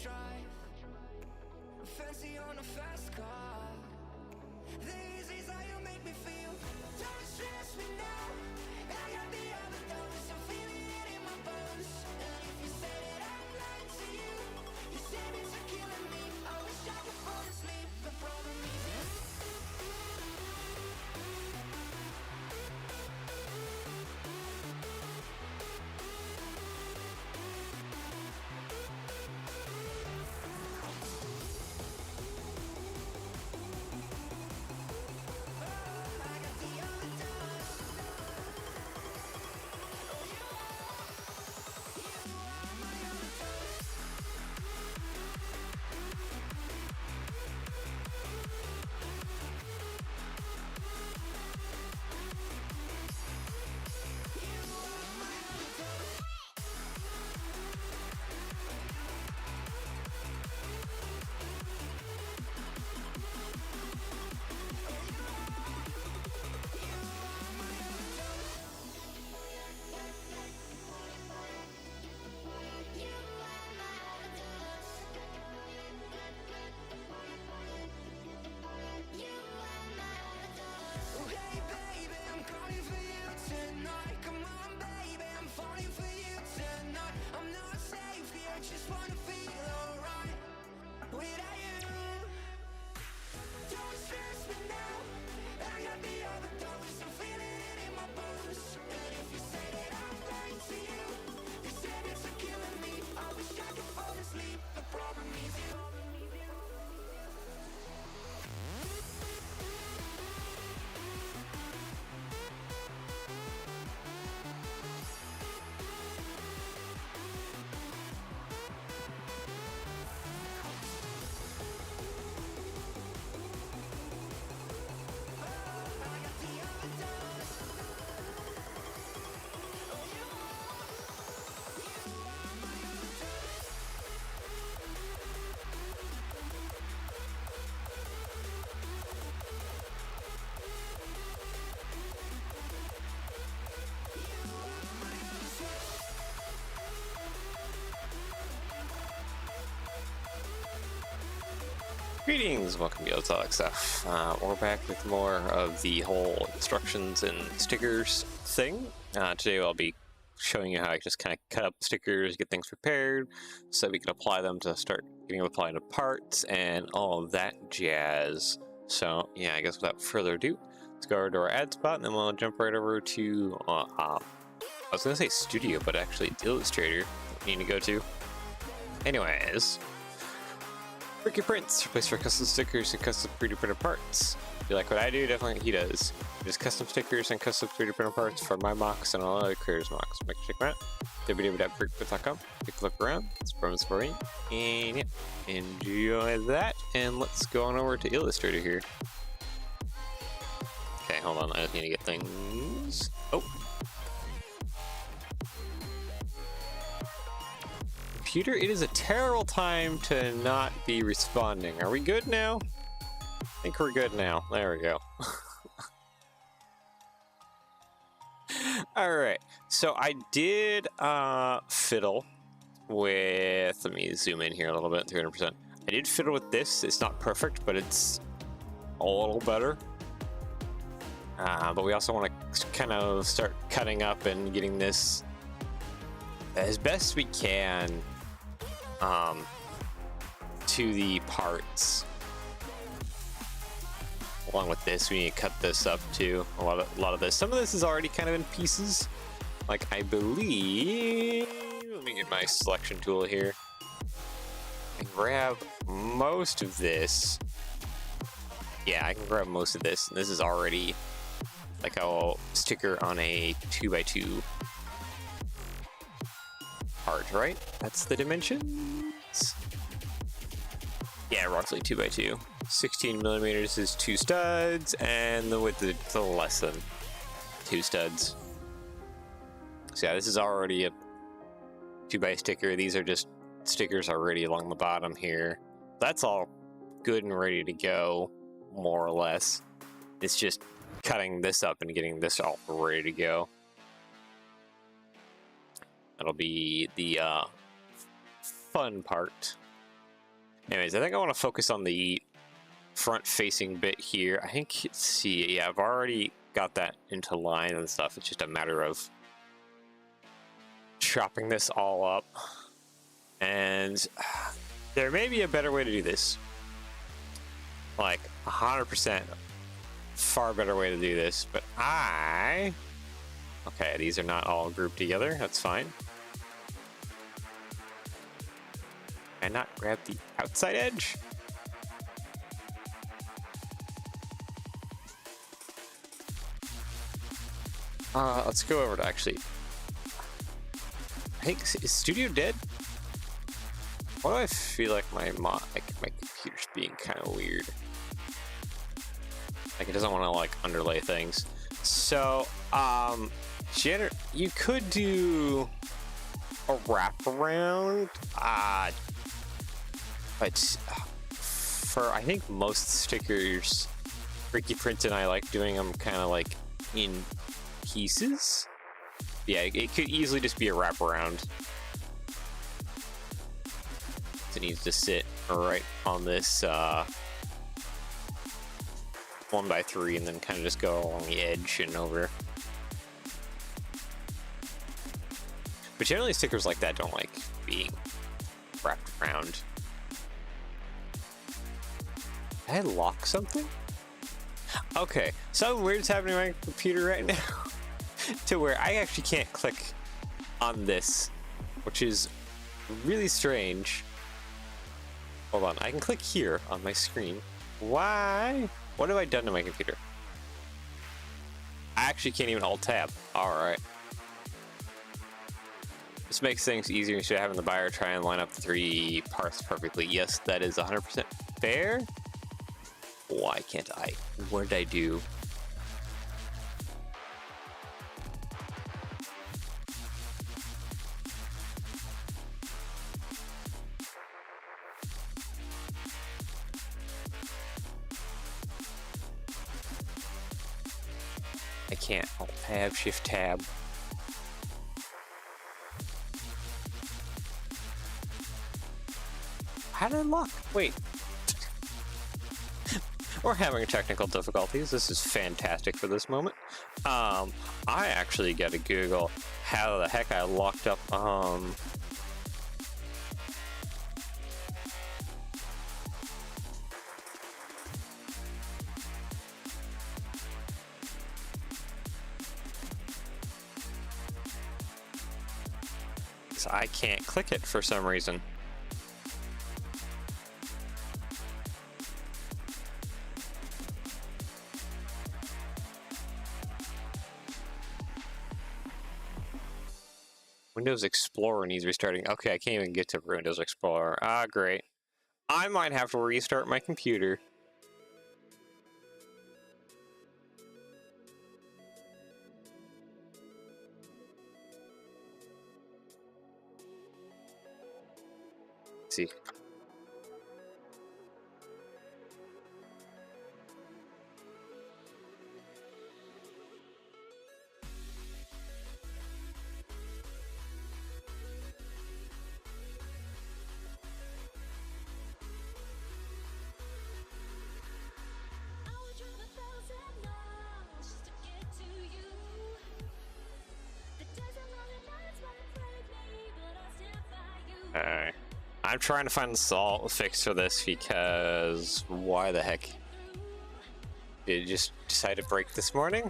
drive. Fancy on a fast car. This is how you make me feel. Don't stress me now. I got the overdose. I'm feeling it in my bones. And if you say that I'm lying to you, your savings are killing me. I wish I could fall asleep. The problem is you. Just wanna feel alright without you. Don't stress me now. I got the overdose. I'm feeling it in my bones. And if you say that I'm lying to you, your savings are killing me. I wish I could fall asleep. The problem is you. Greetings, welcome to Decals stuff. We're back with more of the whole instructions and stickers thing. Today I'll be showing you how I just kind of cut up stickers, get things prepared, so we can apply them to start getting them applied to parts and all of that jazz. So yeah, I guess without further ado, let's go over to our ad spot and then we'll jump right over to, I was going to say Studio, but actually it's Illustrator we need to go to. Anyways. Brick your prints, place for custom stickers and custom 3D printed parts. If you like what I do, definitely he does. There's custom stickers and custom 3D printed parts for my mocks and all other creators' mocks. Make sure to check them out. www.brickbit.com. Take a look around. It's promised for you. And yeah, enjoy that. And let's go on over to Illustrator here. Okay, hold on. I just need to get things. Oh. Computer, it is a terrible time to not be responding. Are we good now? I think we're good now. There we go. Alright, so I did fiddle with, let me zoom in here a little bit, 300%. I did fiddle with this. It's not perfect, but it's a little better. But we also want to kind of start cutting up and getting this as best we can to the parts. Along with this, we need to cut this up too. A lot of this. Some of this is already kind of in pieces. Like I believe. Let me get my selection tool here and grab most of this. Yeah, I can grab most of this. And this is already like a sticker on a 2x2 part, right? That's the dimensions. Yeah, roughly 2x2. 16 millimeters is 2 studs, and the width is less than 2 studs. So yeah, this is already a 2x sticker. These are just stickers already along the bottom here. That's all good and ready to go, more or less. It's just cutting this up and getting this all ready to go. That'll be the fun part. Anyways, I think I want to focus on the front-facing bit here. I think, let's see, yeah, I've already got that into line and stuff. It's just a matter of chopping this all up. And there may be a better way to do this. Like, 100% far better way to do this, but okay, these are not all grouped together. That's fine. Can I not grab the outside edge? Let's go over to actually. I think, is Studio dead? Why do I feel like my computer's being kind of weird? Like it doesn't want to like underlay things. So, you could do a wraparound, but for I think most stickers, Ricky Print and I like doing them kind of like in pieces. Yeah, it could easily just be a wraparound. It needs to sit right on this 1x3 and then kind of just go along the edge and over. But generally stickers like that don't like being wrapped around. Did I lock something? Okay, something weird's happening on my computer right now to where I actually can't click on this, which is really strange. Hold on, I can click here on my screen. Why? What have I done to my computer? I actually can't even Alt-Tab. Alright. This makes things easier instead of having the buyer try and line up the 3 parts perfectly. Yes, that is 100% fair. Why can't I? What did I do? I can't Alt-Tab, Shift-Tab. How did I lock? Wait. We're having technical difficulties. This is fantastic for this moment. I actually gotta Google how the heck I locked up, I can't click it for some reason. Windows Explorer needs restarting. Okay, I can't even get to Windows Explorer. Ah, great. I might have to restart my computer. Let's see. Alright. I'm trying to find the fix for this because why the heck? Did it just decide to break this morning?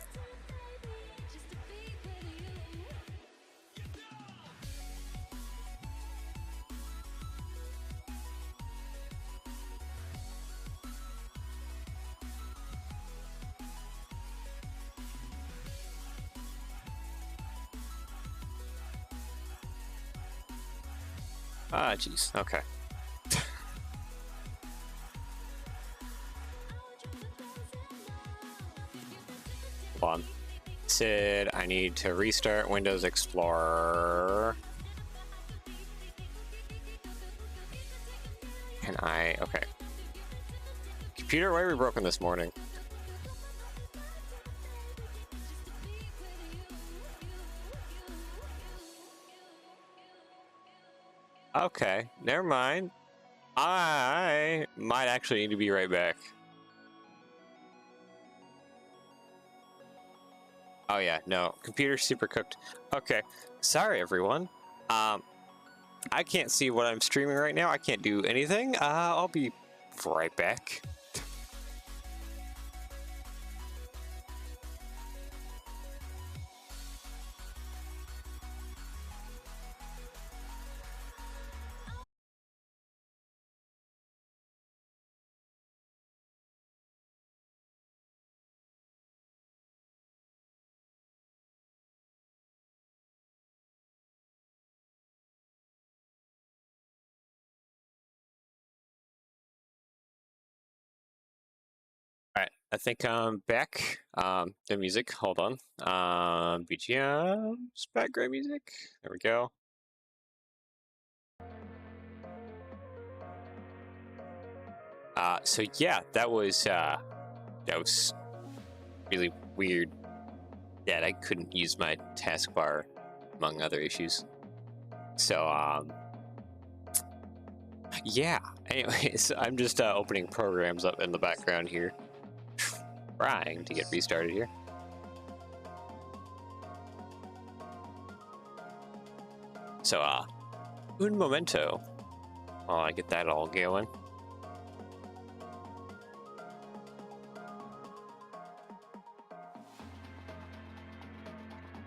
Ah, jeez. Okay. Hold on. Said I need to restart Windows Explorer. Can I? Okay. Computer, why are we broken this morning? Okay, never mind. I might actually need to be right back. Oh yeah, no, computer's super cooked. Okay, sorry everyone. I can't see what I'm streaming right now. I can't do anything. I'll be right back. Alright, I think I'm back. The music, hold on. BGM, background music. There we go. So yeah, that was really weird that I couldn't use my taskbar, among other issues. So, yeah. Anyways, I'm just opening programs up in the background here, trying to get restarted here. So, un momento. While I get that all going.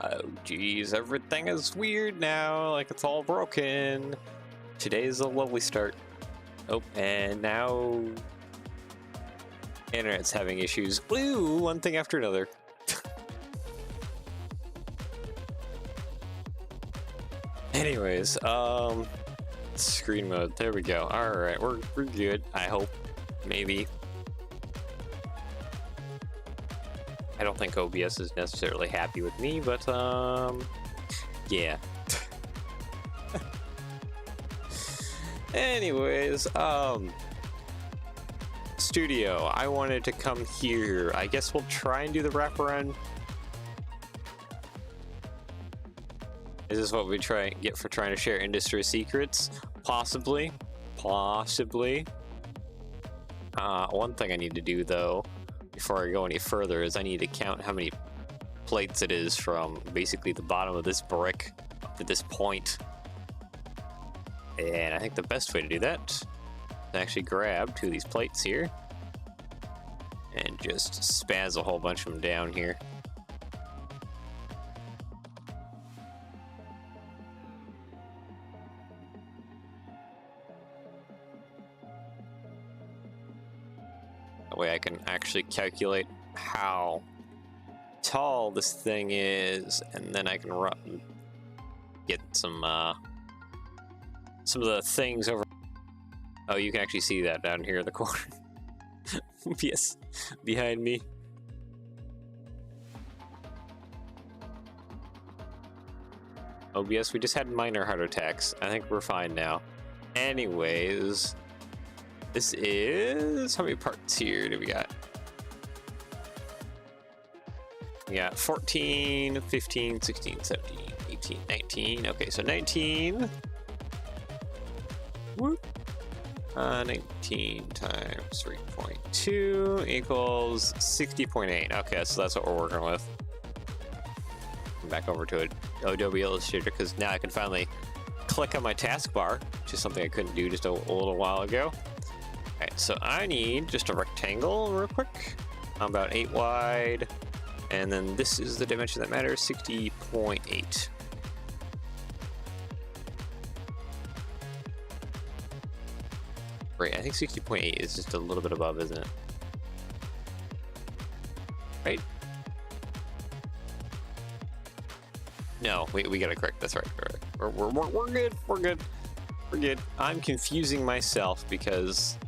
Oh geez, everything is weird now, like it's all broken. Today's a lovely start. Oh, and now internet's having issues. Ooh, one thing after another. Anyways, screen mode, there we go. Alright, we're good, I hope. Maybe. I don't think OBS is necessarily happy with me, but yeah. Anyways, studio, I wanted to come here. I guess we'll try and do the wraparound. Is this what we try and get for trying to share industry secrets? Possibly. Possibly. One thing I need to do though, before I go any further, is I need to count how many plates it is from basically the bottom of this brick up to this point. And I think the best way to do that is actually grab two of these plates here and just spaz a whole bunch of them down here. That way I can actually calculate how tall this thing is, and then I can get some of the things over. Oh, you can actually see that down here in the corner. Yes, behind me. OBS, we just had minor heart attacks. I think we're fine now. Anyways, this is, how many parts here do we got? We got 14, 15, 16, 17, 18, 19. Okay, so 19. Whoop. 19 times 3.2 equals 60.8. Okay, so that's what we're working with. Come back over to Adobe Illustrator because now I can finally click on my taskbar, which is something I couldn't do just a little while ago. Alright, so I need just a rectangle real quick. I'm about 8 wide. And then this is the dimension that matters, 60.8. Right, I think 60.8 is just a little bit above, isn't it? Right? No, we got it correct. That's right. We're good. We're good. We're good. I'm confusing myself because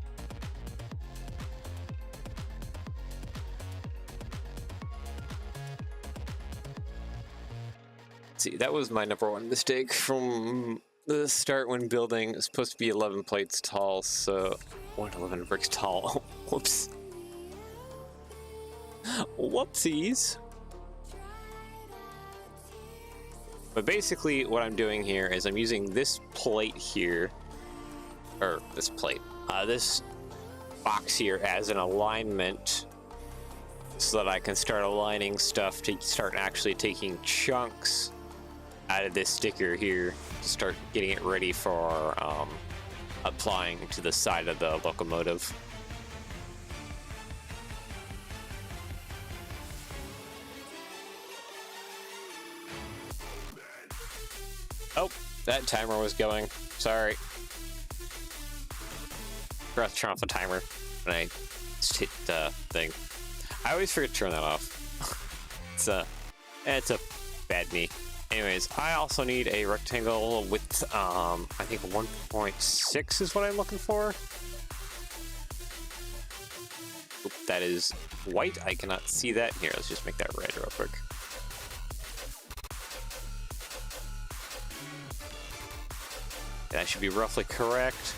see, that was my #1 mistake from the start when building. It's supposed to be 11 plates tall, so 11 bricks tall. Whoops. Whoopsies. But basically what I'm doing here is I'm using this plate here or this plate, this box here as an alignment so that I can start aligning stuff to start actually taking chunks out of this sticker here to start getting it ready for applying to the side of the locomotive. Oh, that timer was going. Sorry. Forgot to turn off the timer when I just hit the thing. I always forget to turn that off. It's a bad me. Anyways, I also need a rectangle with I think 1.6 is what I'm looking for. Oop, that is white. I cannot see that. Here, let's just make that red real quick. That should be roughly correct.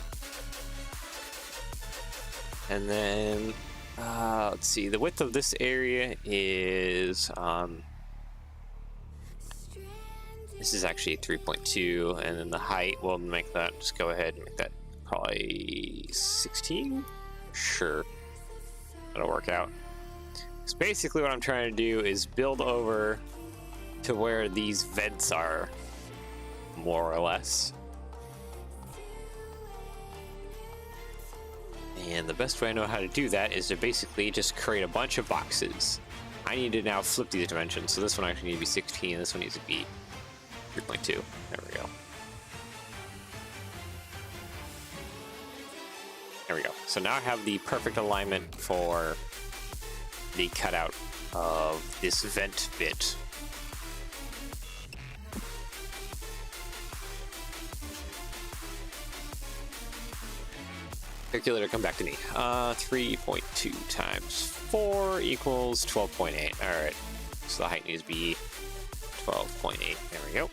And then, let's see, the width of this area is, this is actually 3.2, and then the height, we'll make that, just go ahead and make that probably 16? Sure, that'll work out. So basically what I'm trying to do is build over to where these vents are, more or less. And the best way I know how to do that is to basically just create a bunch of boxes. I need to now flip these dimensions. So this one actually needs to be 16, this one needs to be 3.2. There we go. There we go. So now I have the perfect alignment for the cutout of this vent bit. Calculator, come back to me. 3.2 times 4 equals 12.8. All right. So the height needs to be 12.8. There we go.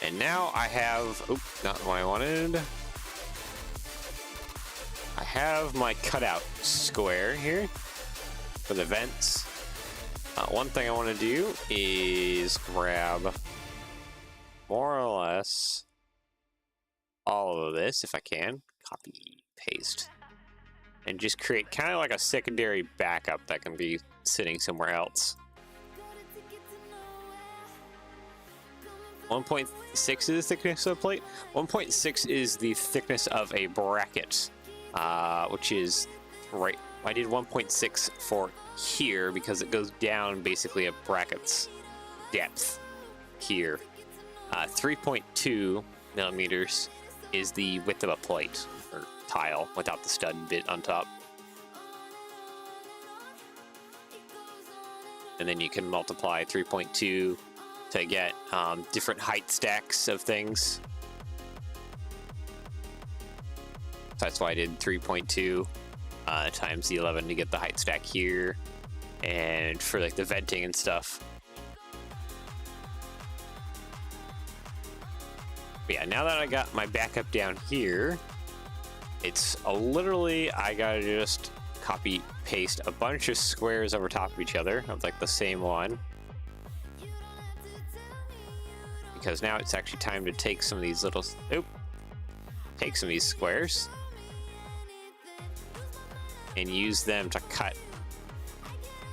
And now I have, oh, not what I wanted. I have my cutout square here for the vents. One thing I want to do is grab more or less all of this, if I can, copy, paste, and just create kind of like a secondary backup that can be sitting somewhere else. 1.6 is the thickness of the plate. 1.6 is the thickness of a bracket, which is right. I did 1.6 for here because it goes down basically a bracket's depth here. 3.2 millimeters is the width of a plate or tile without the stud bit on top. And then you can multiply 3.2 to get different height stacks of things. So that's why I did 3.2 times the 11 to get the height stack here, and for like the venting and stuff. But yeah, now that I got my backup down here, it's literally, I gotta just copy paste a bunch of squares over top of each other of like the same one, because now it's actually time to take some of these little, take some of these squares and use them to cut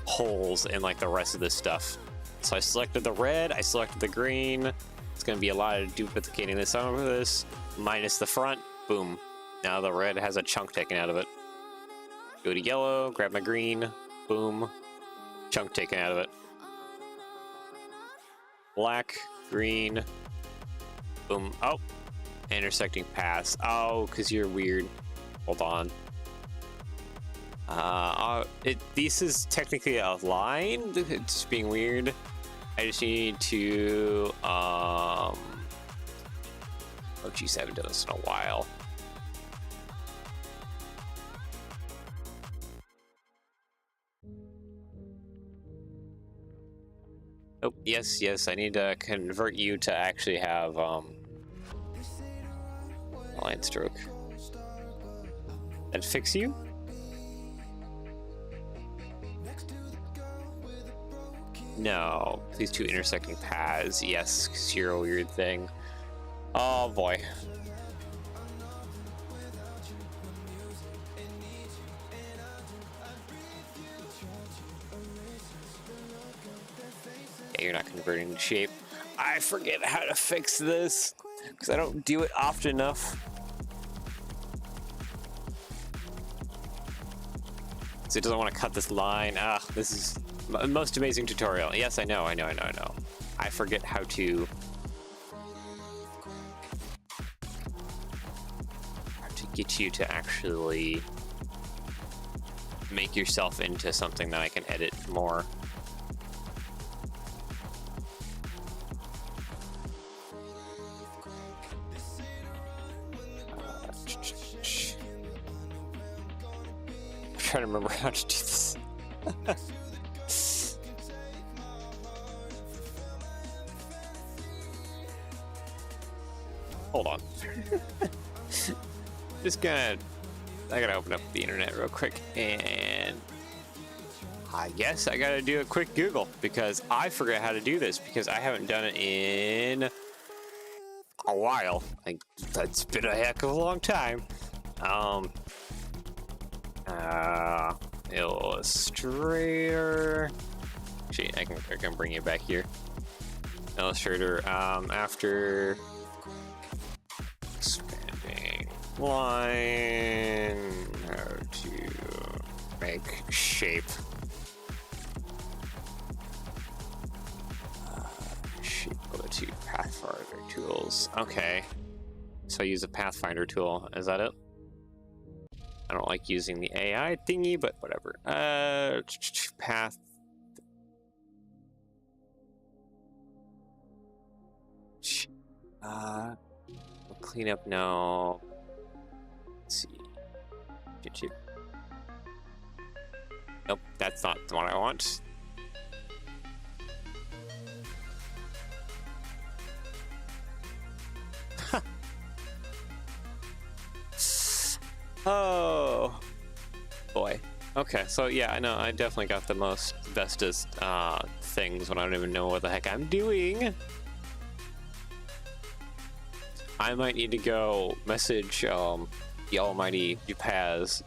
holes in like the rest of this stuff. So I selected the red, I selected the green. It's going to be a lot of duplicating this over this, minus the front. Boom. Now the red has a chunk taken out of it. Go to yellow, grab my green. Boom. Chunk taken out of it. Black, green. Boom. Oh. Intersecting paths. Oh, because you're weird. Hold on. This is technically a line. It's being weird. I just need to, oh geez, I haven't done this in a while. Oh, yes, I need to convert you to actually have, line stroke. And fix you? No, these two intersecting paths. Yes, because you're a weird thing. Oh boy. you're not converting to shape. I forget how to fix this because I don't do it often enough. So it doesn't want to cut this line. Ah, this is the most amazing tutorial. Yes, I know. I forget how to get you to actually make yourself into something that I can edit more. I'm trying to remember how to do this. Hold on. I gotta open up the internet real quick, and I guess I gotta do a quick Google because I forget how to do this because I haven't done it in a while. Like, that's been a heck of a long time. Illustrator. Actually, I can bring you back here. Illustrator. After expanding line, how to make shape. Shape, go to Pathfinder tools. Okay, so I use a Pathfinder tool. Is that it? I don't like using the AI thingy, but whatever. Path. Clean up, no. Let's see. Get you. Nope, that's not the one I want. Oh boy. Okay, so yeah, I know I definitely got the bestest things when I don't even know what the heck I'm doing. I might need to go message the almighty Jupaz.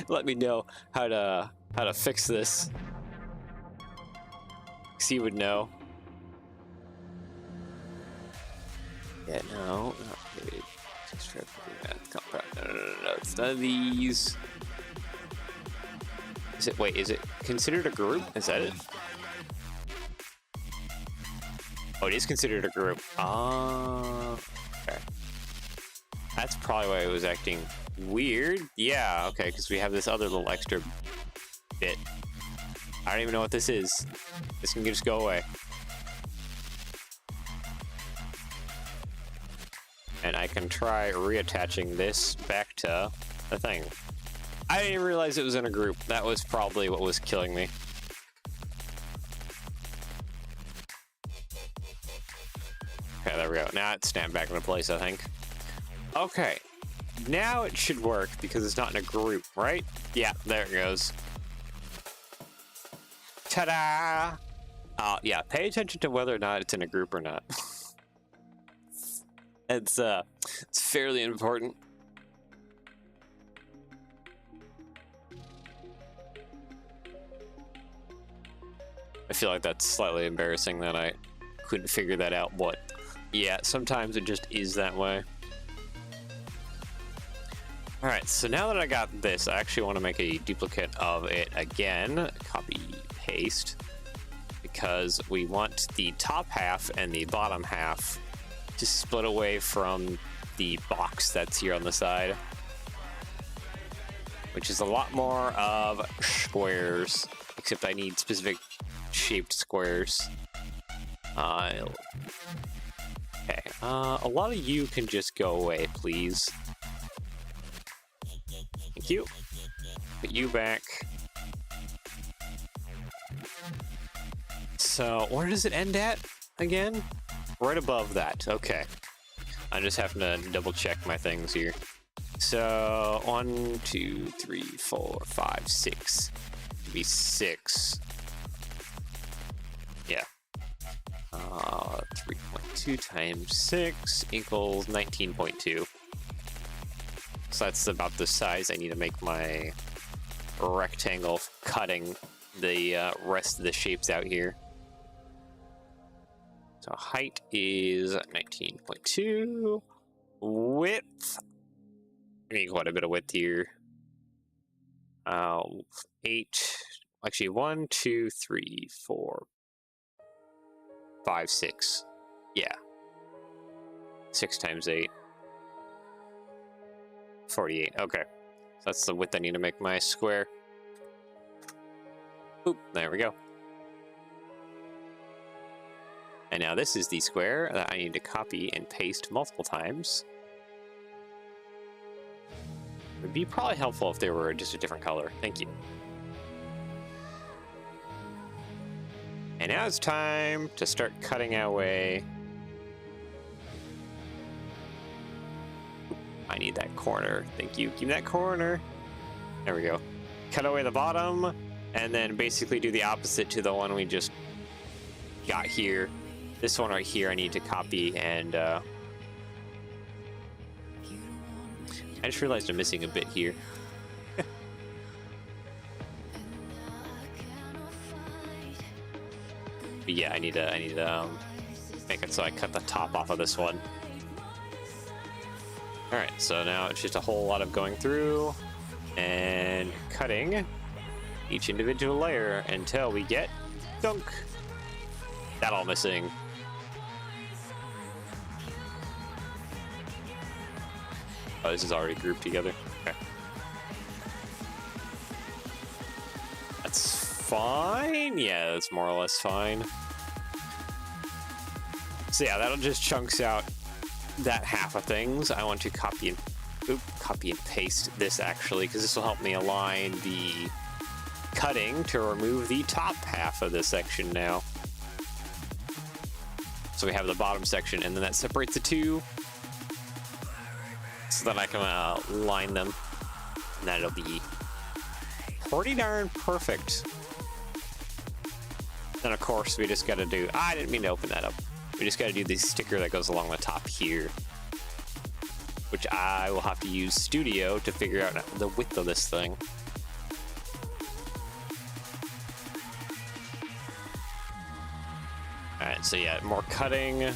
Let me know how to fix this. 'Cause he would know. Yeah, no. Okay. No, it's none of these. Is it considered a group? Is that it? Oh, it is considered a group. Okay. That's probably why it was acting weird. Yeah, okay, because we have this other little extra bit. I don't even know what this is. This can just go away. And I can try reattaching this back to the thing. I didn't realize it was in a group. That was probably what was killing me. Okay, there we go. Now it's snapped back into place, I think. Okay. Now it should work because it's not in a group, right? Yeah, there it goes. Ta-da! Yeah, pay attention to whether or not it's in a group or not. It's fairly important. I feel like that's slightly embarrassing that I couldn't figure that out. Yeah, sometimes it just is that way. Alright, so now that I got this, I actually want to make a duplicate of it again. Copy, paste. Because we want the top half and the bottom half to split away from the box that's here on the side. Which is a lot more of squares. Except I need specific shaped squares. Okay, a lot of you can just go away, please. Thank you. Put you back. So, where does it end at again? Right above that. Okay. I'm just having to double check my things here. So, 1, 2, 3, 4, 5, 6. Maybe 6. Yeah. 3.2 times 6 equals 19.2. So that's about the size I need to make my rectangle cutting the rest of the shapes out here. So height is 19.2. Width, I need quite a bit of width here. 8, actually 1, 2, 3, 4, 5, 6. Yeah. 6 times 8. 48, okay. So that's the width I need to make my square. Oop, there we go. And now this is the square that I need to copy and paste multiple times. It would be probably helpful if they were just a different color. Thank you. And now it's time to start cutting our way. I need that corner. Thank you. Give me that corner. There we go. Cut away the bottom, and then basically do the opposite to the one we just got here. This one right here I need to copy, and I just realized I'm missing a bit here. But yeah, I need to make it so I cut the top off of this one. Alright, so now it's just a whole lot of going through and cutting each individual layer until we get dunk. That all missing. Oh, this is already grouped together. Okay. That's fine. Yeah, that's more or less fine. So yeah, that'll just chunks out that half of things. I want to copy and paste this actually, because this will help me align the cutting to remove the top half of this section now. So we have the bottom section, and then that separates the two, so that I can line them, and that'll be pretty darn perfect. Then of course we just gotta do, I didn't mean to open that up. We just gotta do the sticker that goes along the top here, which I will have to use Studio to figure out the width of this thing. Alright, so yeah, more cutting.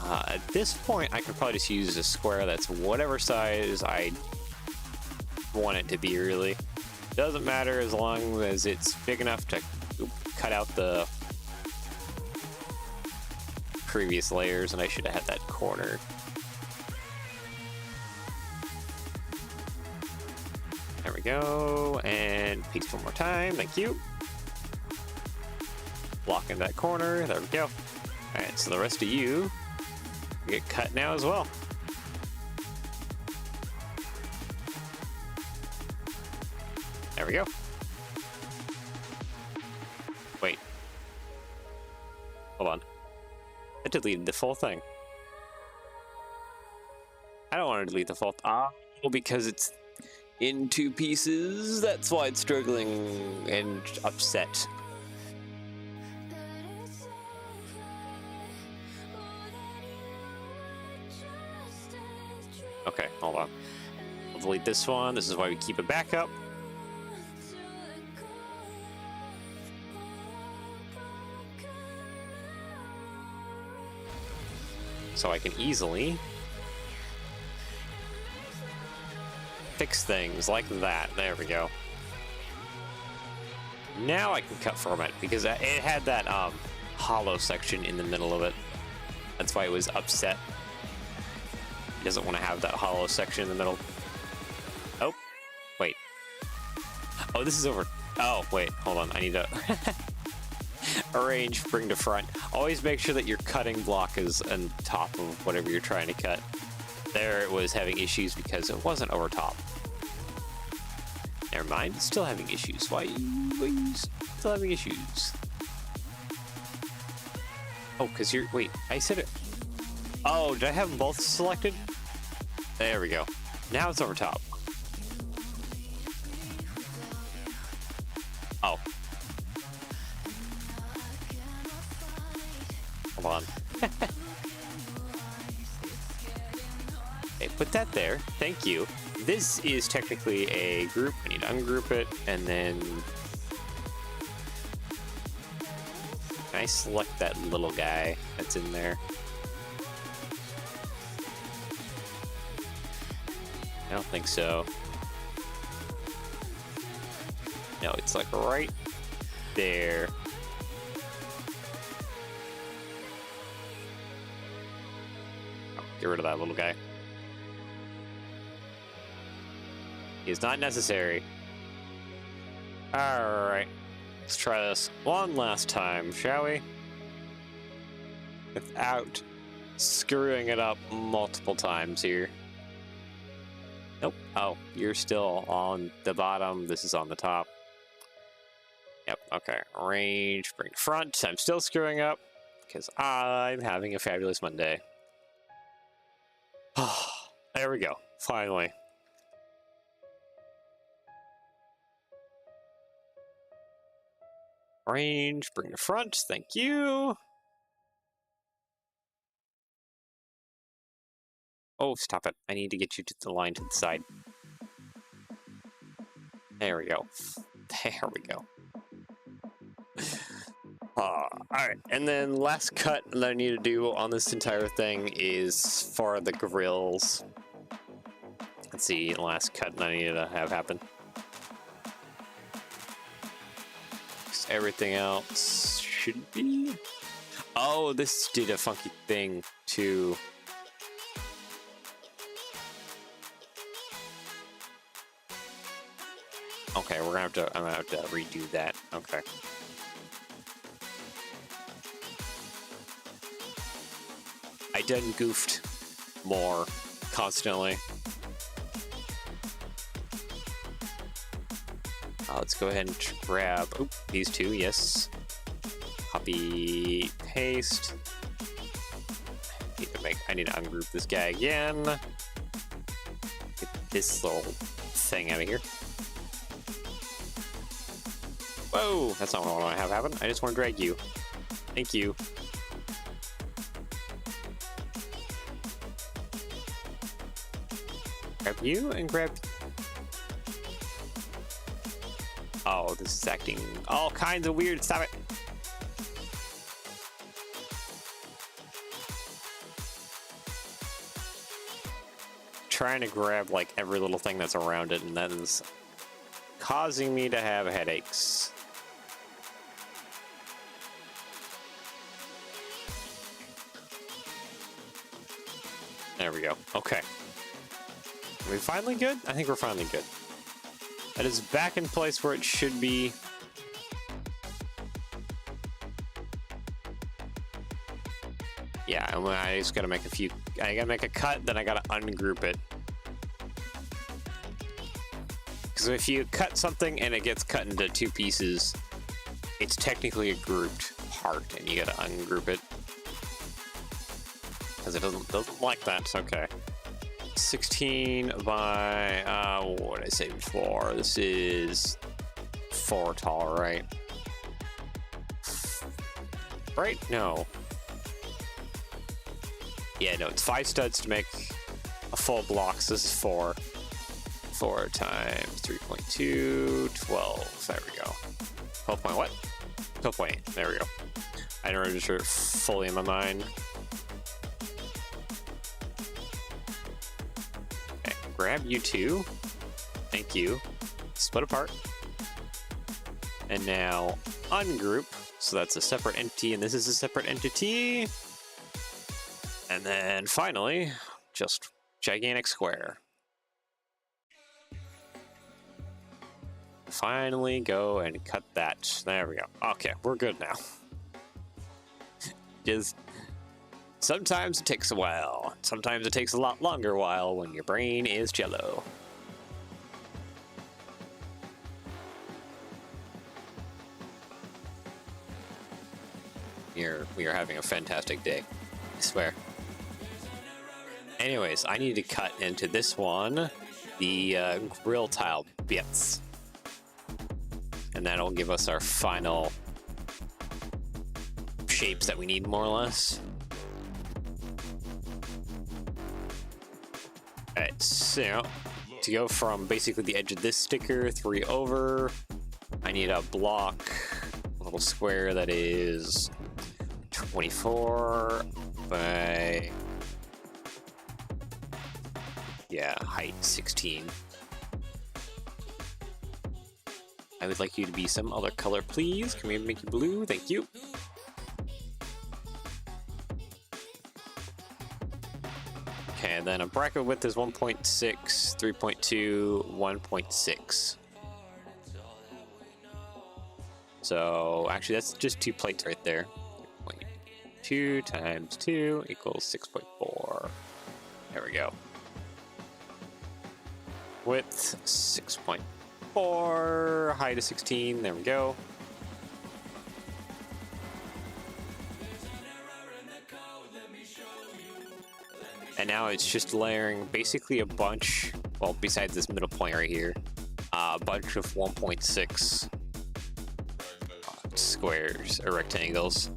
At this point, I could probably just use a square that's whatever size I want it to be, really. Doesn't matter as long as it's big enough to cut out the previous layers, and I should have had that corner. There we go, and paste one more time, thank you. Blocking that corner, there we go. Alright, so the rest of you get cut now as well. There we go. Wait. Hold on. I deleted the full thing. I don't want to delete the full because it's in 2 pieces. That's why it's struggling and upset. Okay, hold on. I'll delete this one. This is why we keep a backup. So I can easily fix things like that. There we go. Now I can cut from it, because it had that hollow section in the middle of it. That's why it was upset. He doesn't want to have that hollow section in the middle. Oh, wait. Oh, this is over. Oh, wait, hold on. I need to arrange, bring to front. Always make sure that your cutting block is on top of whatever you're trying to cut. There it was having issues because it wasn't over top. Never mind, it's still having issues. Why are you still having issues? Oh, because you're, wait, I said it. Oh, did I have them both selected? There we go. Now it's over top. Oh. Hold on. Okay, put that there. Thank you. This is technically a group. I need to ungroup it and then I select that little guy that's in there? I don't think so. No, it's like right there. Oh, get rid of that little guy. He is not necessary. Alright. Let's try this one last time, shall we? Without screwing it up multiple times here. Nope. Oh, you're still on the bottom. This is on the top. Yep, okay. Range, bring front. I'm still screwing up because I'm having a fabulous Monday. There we go. Finally. Range, bring the front. Thank you. Oh, stop it. I need to get you to the line to the side. There we go. There we go. Alright, and then last cut that I need to do on this entire thing is for the grills. Let's see, last cut that I need to have happen. Everything else should be... Oh, this did a funky thing too. Okay, I'm gonna have to redo that. Okay. I done goofed more constantly. Let's go ahead and grab these two, yes. Copy, paste. I need to ungroup this guy again. Get this little thing out of here. Whoa, that's not what I want to have happen. I just want to drag you. Thank you. Grab you and grab... Oh, this is acting all kinds of weird. Stop it. Trying to grab like every little thing that's around it, and that is causing me to have headaches. There we go. Okay. Are we finally good? I think we're finally good. That is back in place where it should be. Yeah, I just gotta make a few. I gotta make a cut, then I gotta ungroup it. Because if you cut something and it gets cut into two pieces, it's technically a grouped part, and you gotta ungroup it. Because it doesn't like that. It's okay. 16 by what did I say before? This is 4 tall, right? Right? No. Yeah, no, it's 5 studs to make a full block, so this is 4. 4 times 3.2, 12. There we go. 12 point what? 12.8. There we go. I didn't register it fully in my mind. Okay, grab you two. Thank you. Split apart. And now ungroup. So that's a separate entity, and this is a separate entity. And then finally, just gigantic square. Finally go and cut that. There we go. Okay, we're good now. Just sometimes it takes a while. Sometimes it takes a lot longer while when your brain is jello. We are having a fantastic day, I swear. Anyways, I need to cut into this one the grill tile bits. And that'll give us our final shapes that we need, more or less. Alright, so to go from basically the edge of this sticker 3 over, I need a block, a little square that is 24 by, yeah, height 16. I would like you to be some other color, please. Can we make you blue? Thank you. Okay, and then a bracket width is 1.6, 3.2, 1.6. So actually, that's just 2 plates right there. 2 times 2 equals 6.4. There we go. Width 6.4, height is 16. There we go. And now it's just layering basically a bunch, well, besides this middle point right here, a bunch of 1.6 squares or rectangles.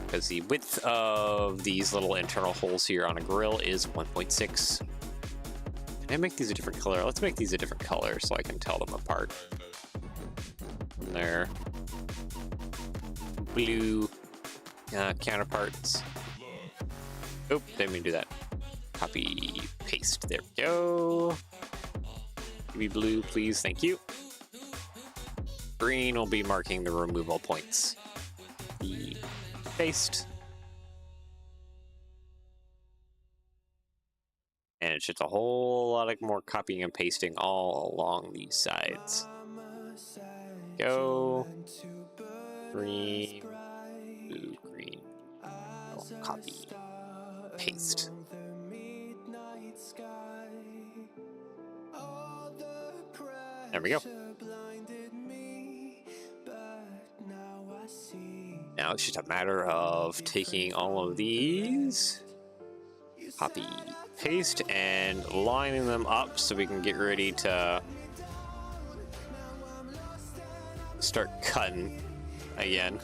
Because the width of these little internal holes here on a grill is 1.6. Can I make these a different color? Let's make these a different color so I can tell them apart. From their blue counterparts. Oh, didn't mean to do that. Copy, paste. There we go. Give me blue, please. Thank you. Green will be marking the removal points. The paste. And it's just a whole lot of more copying and pasting all along these sides. Go. Green. Blue, green. Oh, copy. Paste. There we go. Now it's just a matter of taking all of these, copy, paste, and lining them up so we can get ready to start cutting again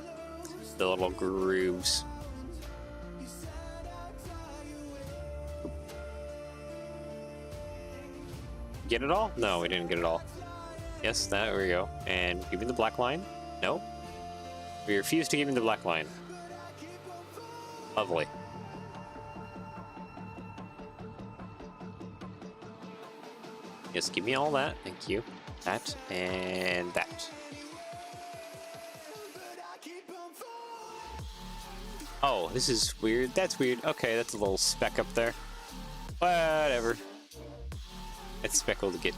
the little grooves. Get it all? No, we didn't get it all. Yes, there we go. And give me the black line. No. We refuse to give me the black line. Lovely. Yes, give me all that. Thank you. That and that. Oh, this is weird. That's weird. Okay, that's a little speck up there. Whatever. That speck will get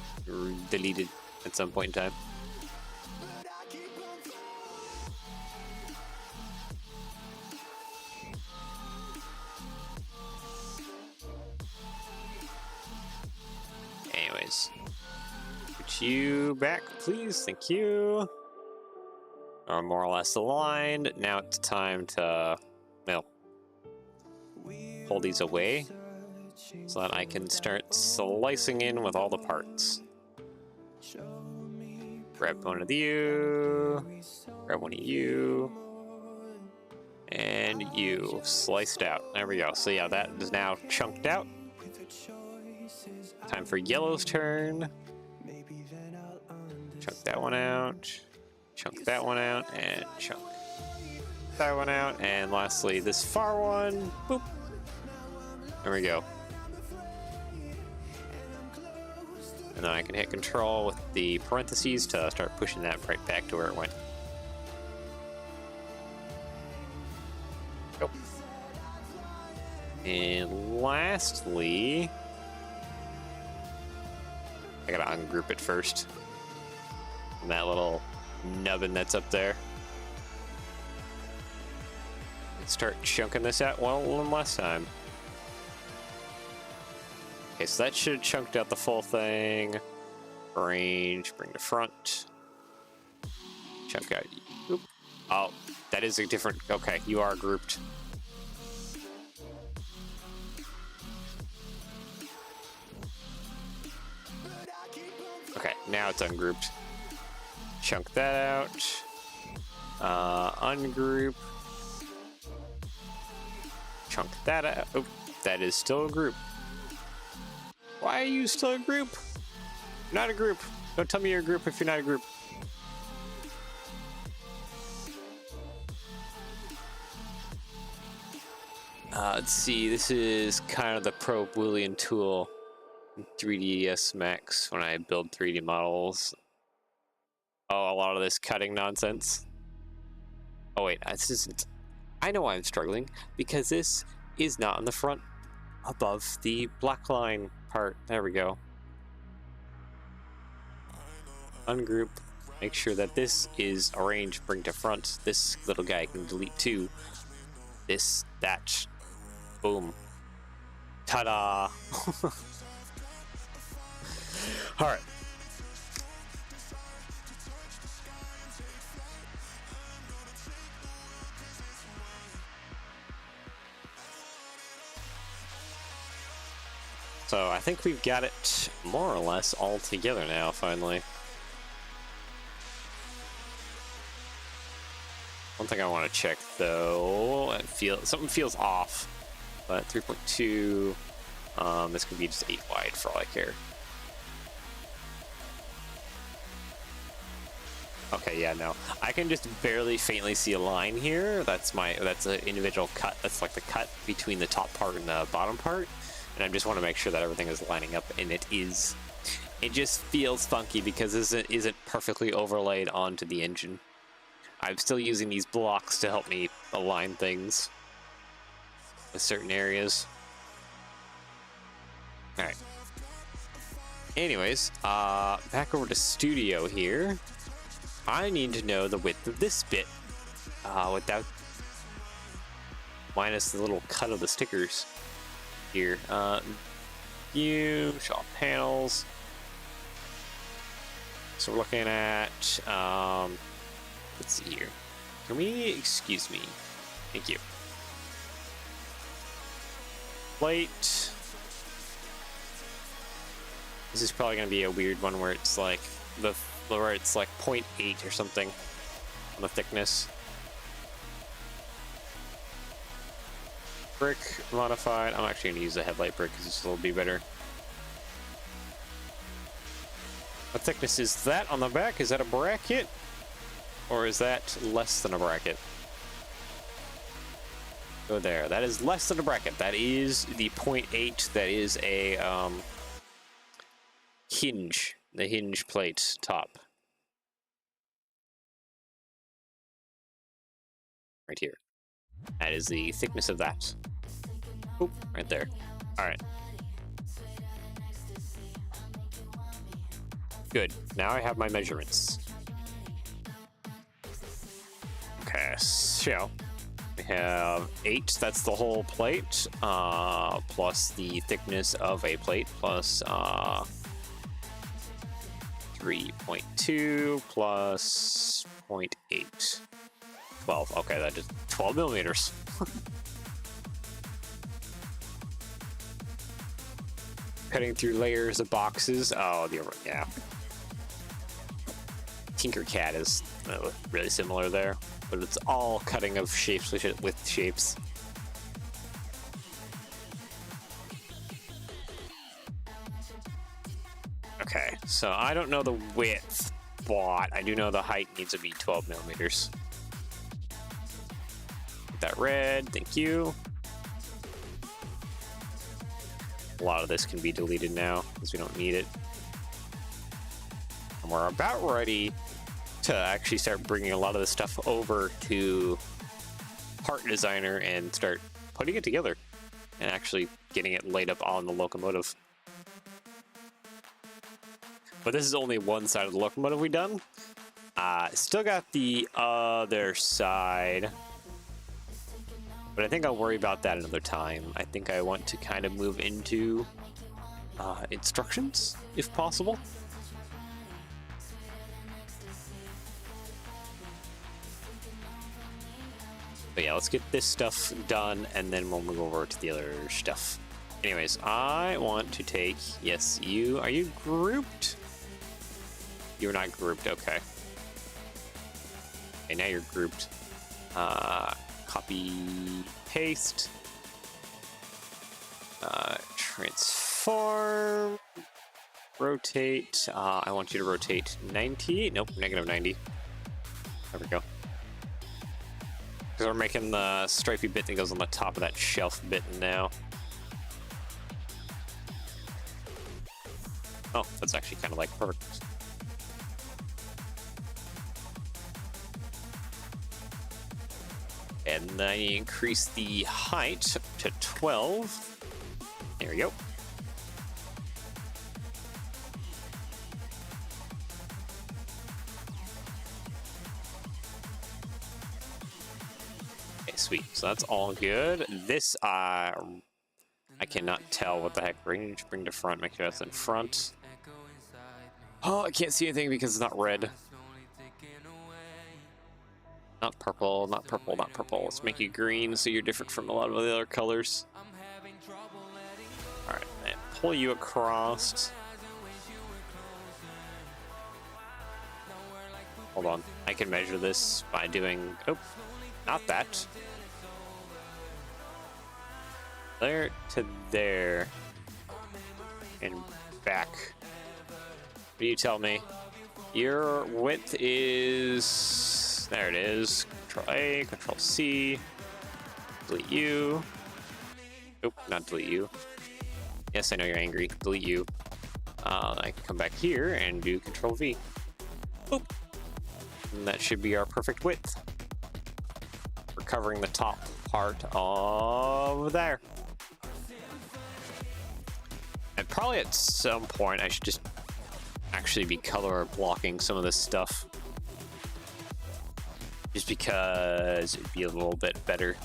deleted at some point in time. Anyways, put you back, please. Thank you. Are more or less aligned. Now it's time to, well, pull these away so that I can start slicing in with all the parts. Grab one of you, grab one of you, and you. Sliced out. There we go. So yeah, that is now chunked out. Time for yellow's turn. Chunk that one out. Chunk that one out, and chunk that one out. And lastly, this far one. Boop. There we go. And then I can hit control with the parentheses to start pushing that right back to where it went. Go. And lastly, I gotta ungroup it first. And that little nubbin that's up there. And start chunking this out one last time. Okay, so that should have chunked out the full thing. Arrange, bring to front. Chunk out. Oop. Oh, that is a different. Okay, you are grouped. Okay, now it's ungrouped. Chunk that out. Ungroup. Chunk that out. Oh, that is still a group. Why are you still a group? You're not a group. Don't tell me you're a group if you're not a group. Let's see, this is kind of the Pro Boolean tool in 3ds Max when I build 3D models. Oh, a lot of this cutting nonsense. Oh wait, this isn't. I know why I'm struggling, because this is not on the front above the black line part. There we go. Ungroup. Make sure that this is arranged, bring to front. This little guy can delete too. This, that. Boom. Ta-da! Alright. So I think we've got it more or less all together now, finally. One thing I want to check though, something feels off, but 3.2, this could be just 8 wide for all I care. Okay, yeah, no, I can just barely faintly see a line here. That's an individual cut. That's like the cut between the top part and the bottom part, and I just want to make sure that everything is lining up, and it is. It just feels funky because this isn't perfectly overlaid onto the engine. I'm still using these blocks to help me align things with certain areas. Alright. Anyways, back over to Studio here. I need to know the width of this bit without minus the little cut of the stickers here. View, show all panels. So we're looking at let's see here. Can we, excuse me? Thank you. Plate. This is probably going to be a weird one where it's like where it's like 0.8 or something on the thickness. Brick modified. I'm actually going to use a headlight brick because this will be better. What thickness is that on the back? Is that a bracket? Or is that less than a bracket? Go there. That is less than a bracket. That is the 0.8. That is a hinge. The hinge plate top. Right here. That is the thickness of that. Oop, right there. Alright. Good. Now I have my measurements. Okay, so we have 8, that's the whole plate, plus the thickness of a plate, plus 3.2 plus 0.8. 12, okay, that is 12 millimeters. Cutting through layers of boxes. Oh, yeah. Tinkercad is really similar there, but it's all cutting of shapes with shapes. Okay, so I don't know the width, but I do know the height needs to be 12 millimeters. Get that red, thank you. A lot of this can be deleted now because we don't need it. And we're about ready to actually start bringing a lot of this stuff over to Part Designer and start putting it together and actually getting it laid up on the locomotive. But this is only one side of the locomotive we done. Still got the other side, but I think I'll worry about that another time. I think I want to kind of move into instructions, if possible. But yeah, let's get this stuff done, and then we'll move over to the other stuff. Anyways, I want to take, yes, you, are you grouped? You're not grouped, okay. Okay, now you're grouped. Copy, paste. Transform. Rotate. I want you to rotate 90. Nope, negative 90. There we go. Because we're making the stripy bit that goes on the top of that shelf bit now. Oh, that's actually kind of like perfect. And then I increase the height to 12. There we go. Okay, sweet. So that's all good. This, I cannot tell what the heck. Bring to front. Make sure that's in front. Oh, I can't see anything because it's not red. Not purple, not purple, not purple. Let's make you green so you're different from a lot of the other colors. Alright, and pull you across. Hold on, I can measure this by doing... Oh, not that. There to there. And back. What do you tell me? Your width is... There it is. Control A, Control C. Delete you. Nope, not delete you. Yes, I know you're angry. Delete you. I can come back here and do Control V. Boop. And that should be our perfect width. We're covering the top part of there. And probably at some point I should just actually be color blocking some of this stuff. Just because it'd be a little bit better.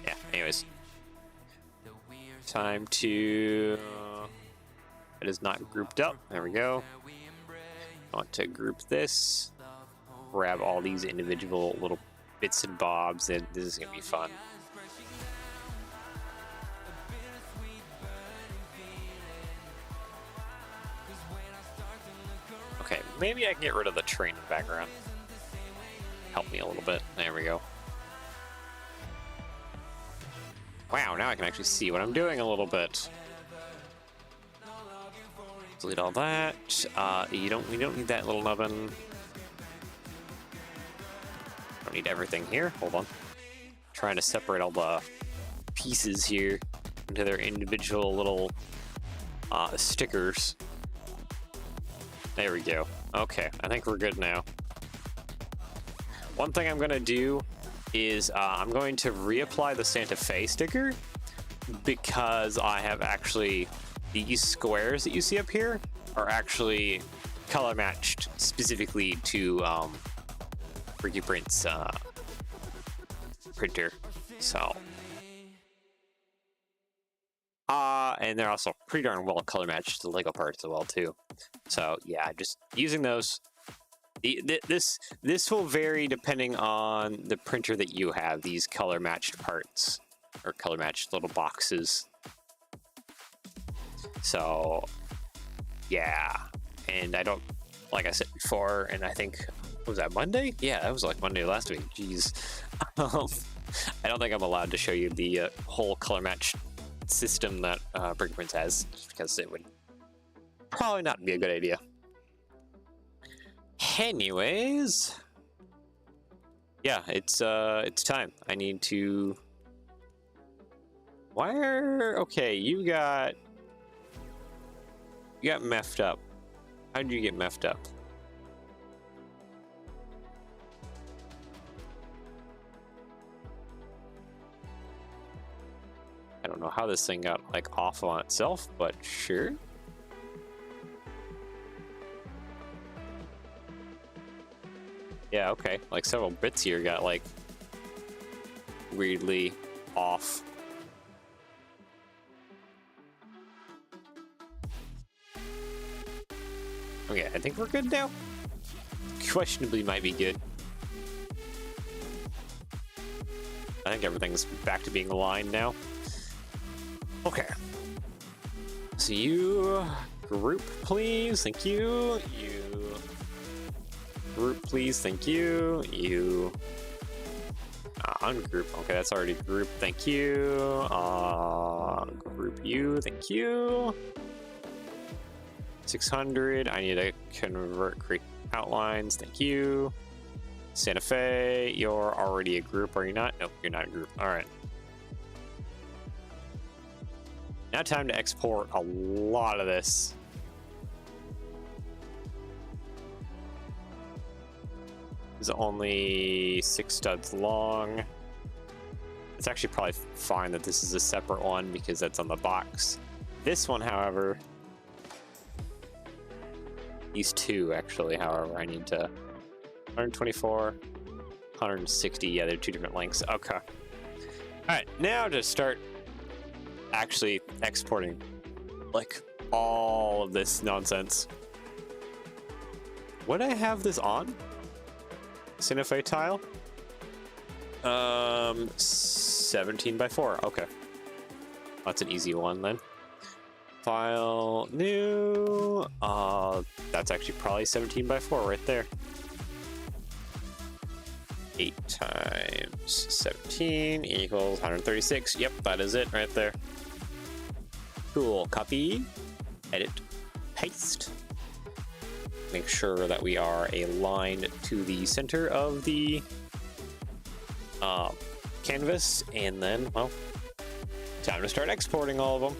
Yeah, anyways. Time to... It is not grouped up. There we go. I want to group this. Grab all these individual little bits and bobs, and this is going to be fun. Okay, maybe I can get rid of the train in the background. Help me a little bit. There we go. Wow, now I can actually see what I'm doing a little bit. Delete all that. We don't need that little nubbin. Don't need everything here. Hold on. Trying to separate all the pieces here into their individual little stickers. There we go. Okay, I think we're good now. One thing I'm gonna do is I'm going to reapply the Santa Fe sticker because I have actually these squares that you see up here are actually color matched specifically to Ricky Print's printer. So and they're also pretty darn well color matched to the Lego parts as well too. So yeah, just using those. This will vary depending on the printer that you have. These color matched parts or color matched little boxes. So yeah, and I don't, like I said before, and I think, was that Monday? Yeah, that was like Monday last week. Jeez. I don't think I'm allowed to show you the whole color match system that Brick Prints has, just because it would probably not be a good idea. Anyways, yeah, it's time. I need to wire. Okay, you got meffed up. How did you get meffed up? I don't know how this thing got like off on itself, but sure. Yeah, okay. Like several bits here got like weirdly off. Okay, I think we're good now. Questionably might be good. I think everything's back to being aligned now. Okay. So you group, please. Thank you. You group, please. Thank you. You ungroup. Okay, that's already grouped. Thank you. Group you. Thank you. 600. I need to outlines, thank you. Santa Fe, you're already a group, are you not? Nope, you're not a group. All right. Now time to export a lot of this. It's only 6 studs long. It's actually probably fine that this is a separate one because that's on the box. This one, however, these two actually, however, I need to 124, 160. Yeah, they're 2 different lengths. Okay. All right, now to start actually exporting like all of this nonsense. Would I have this on? Santa Fe tile? 17 by 4. Okay. That's an easy one then. File new. That's actually probably 17 by 4 right there. 8 times 17 equals 136. Yep, that is it right there. Cool. Copy, edit, paste. Make sure that we are aligned to the center of the canvas, and then, well, time to start exporting all of them.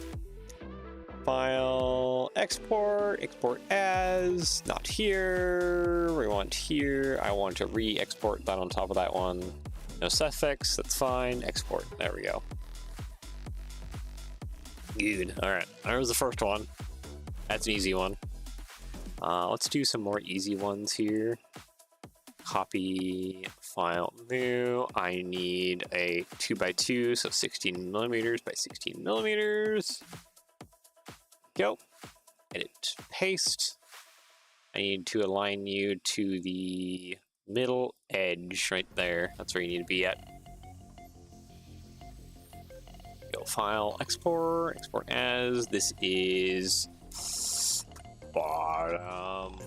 File, export, export as, not here, we want here, I want to re-export that on top of that one. No suffix, that's fine, export, there we go. Good, all right, there's the first one. That's an easy one. Let's do some more easy ones here. Copy, file, new. I need a 2x2, so 16 millimeters by 16 millimeters. Go. Edit, paste. I need to align you to the middle edge right there. That's where you need to be at. Go, file, export, export as. This is bottom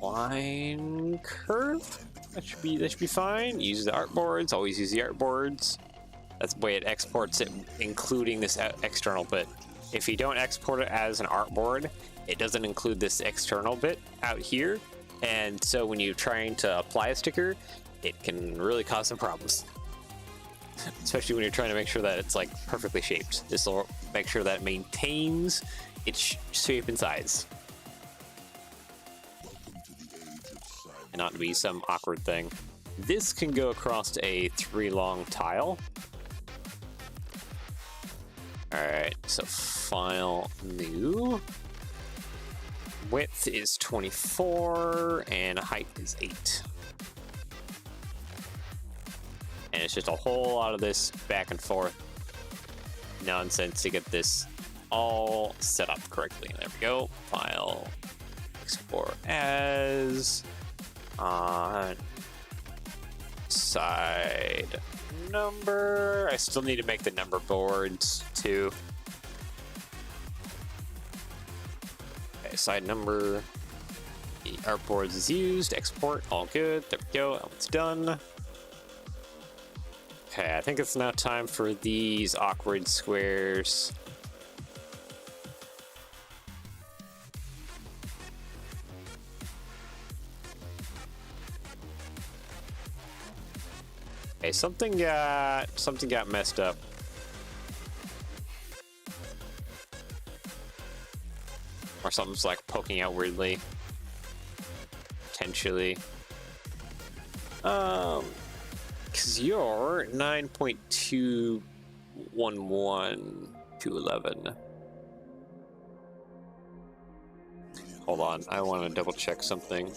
line curve. That should be fine. Use the artboards. Always use the artboards. That's the way it exports it, including this external bit. If you don't export it as an artboard, it doesn't include this external bit out here, and so when you're trying to apply a sticker, it can really cause some problems. Especially when you're trying to make sure that it's like perfectly shaped. This will make sure that it maintains its shape and size, and not to be some awkward thing. This can go across a 3 long tile. Alright, so file new. Width is 24 and height is 8. And it's just a whole lot of this back and forth nonsense to get this all set up correctly. There we go. File, export as, side number. I still need to make the number boards too. Okay, side number. The artboards is used. Export, all good. There we go. It's done. Okay, I think it's now time for these awkward squares. Okay, something got messed up. Or something's like poking out weirdly. Potentially. Cause you're 9.211 to 11. Hold on, I want to double check something.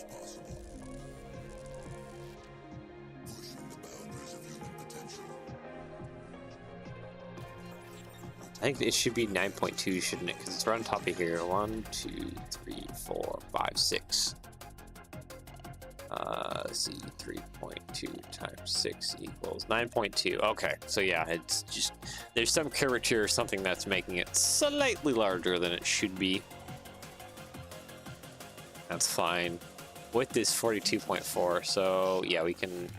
I think it should be 9.2, shouldn't it? Because it's right on top of here. 1, 2, 3, 4, 5, 6. See, 3.2 times 6 equals 9.2. Okay, so yeah, it's just, there's some curvature or something that's making it slightly larger than it should be. That's fine. Width is 42.4, so yeah, we can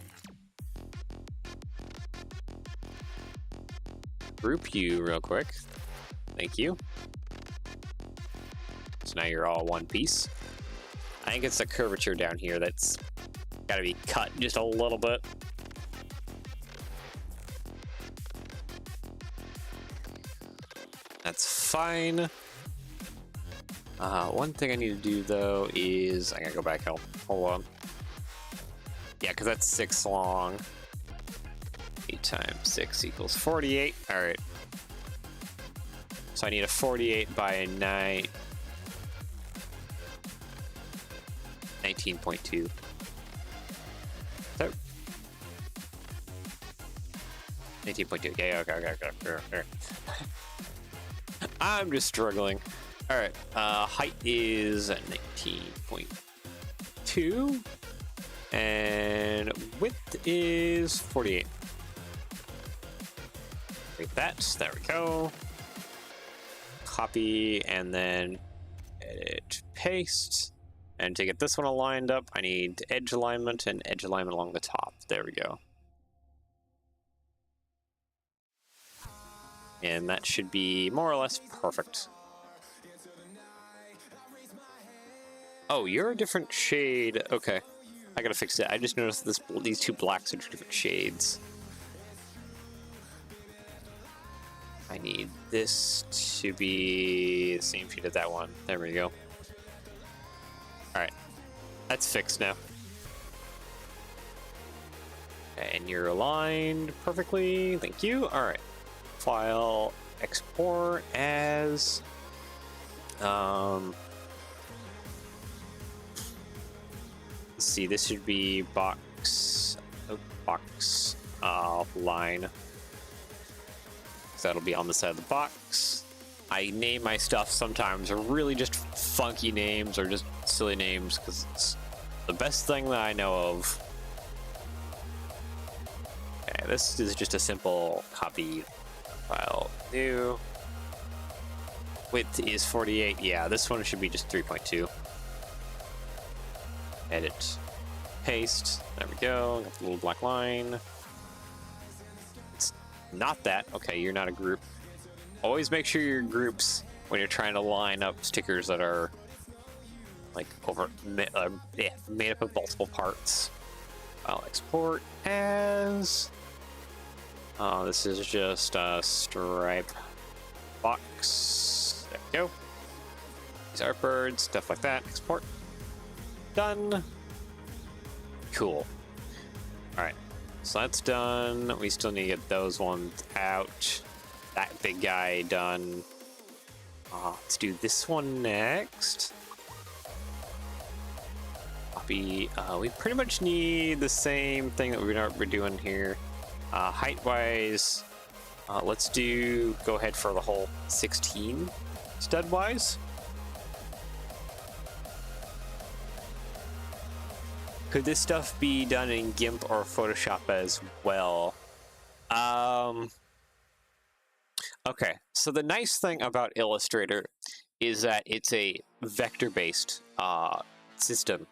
group you real quick. Thank you. So now you're all one piece. I think it's the curvature down here that's got to be cut just a little bit. That's fine. One thing I need to do though is I gotta go back home. Hold on. Yeah, because that's 6 long. 8 times 6 equals 48. All right. So I need a 48 by a 19.2. So 19.2. Okay. I'm just struggling. All right. Height is 19.2, and width is 48. Like that. There we go. Copy and then edit, paste. And to get this one aligned up, I need edge alignment and edge alignment along the top. There we go. And that should be more or less perfect. Oh, you're a different shade. Okay. I gotta fix it. I just noticed these two blacks are different shades. I need this to be the same shade as that one. There we go. Alright. That's fixed now. And you're aligned perfectly. Thank you. Alright. File, export as... let's see, this should be line. So that'll be on the side of the box. I name my stuff sometimes are really just funky names or just silly names because it's the best thing that I know of. Okay, this is just a simple copy file. New. Width is 48. Yeah, this one should be just 3.2. Edit. Paste. There we go. Got the little black line. It's not that. Okay, you're not a group. Always make sure you're groups when you're trying to line up stickers that are like made up of multiple parts. I'll export as... this is just a stripe box. There we go. These are birds, stuff like that. Export. Done. Cool. Alright. So that's done. We still need to get those ones out. That big guy done. Let's do this one next. Copy. We pretty much need the same thing that we're doing here. Height-wise, let's go ahead for the whole 16 stud-wise. Could this stuff be done in GIMP or Photoshop as well? Okay, so the nice thing about Illustrator is that it's a vector-based system.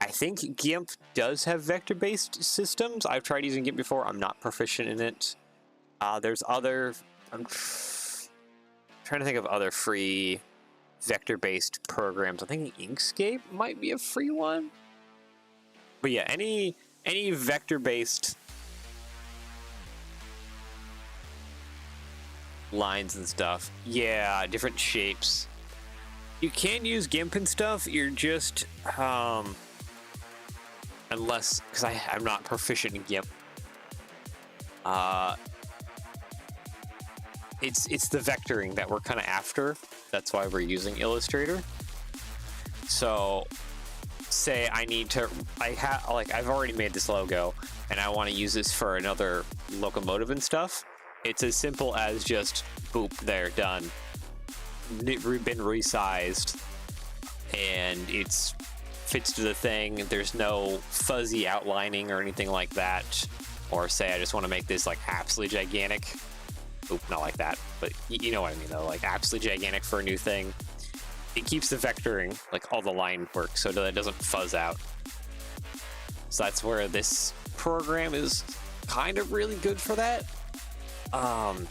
I think GIMP does have vector-based systems. I've tried using GIMP before. I'm not proficient in it. There's other... I'm trying to think of other free vector-based programs. I think Inkscape might be a free one. But yeah, any vector-based lines and stuff. Yeah, different shapes. You can use GIMP and stuff. You're just... unless, because I'm not proficient in GIMP. It's the vectoring that we're kind of after. That's why we're using Illustrator. So, say I need to, I've already made this logo, and I want to use this for another locomotive and stuff. It's as simple as just boop, there, done. Been resized, and it's fits to the thing. There's no fuzzy outlining or anything like that. Or say I just want to make this like absolutely gigantic. Oop, not like that, but you know what I mean though, like absolutely gigantic for a new thing. It keeps the vectoring, like all the line work, so that it doesn't fuzz out. So that's where this program is kind of really good for that. Hold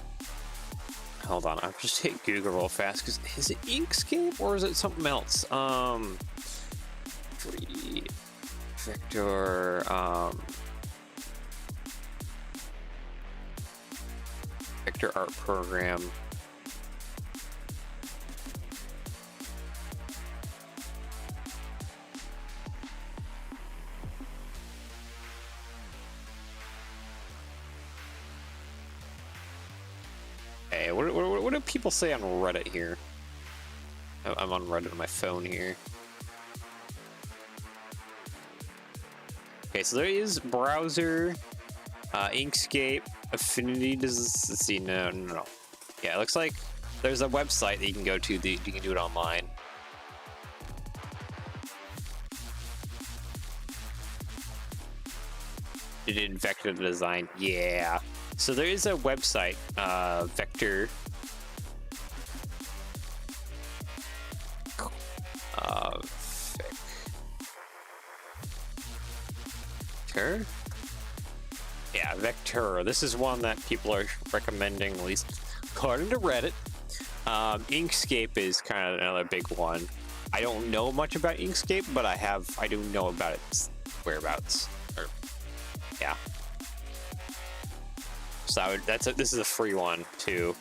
on, I'll just hit Google real fast, because is it Inkscape or is it something else? Vector, vector art program. Hey, what do people say on Reddit here? I'm on Reddit on my phone here. Okay, so there is browser, Inkscape, Affinity. Let's see, no. Yeah, it looks like there's a website that you can go to that you can do it online. You did vector design, yeah. So there is a website, vector. Vector? Yeah, Vector. This is one that people are recommending, at least according to Reddit. Inkscape is kind of another big one. I don't know much about Inkscape, but I do know about its whereabouts. Or, yeah. So this is a free one too.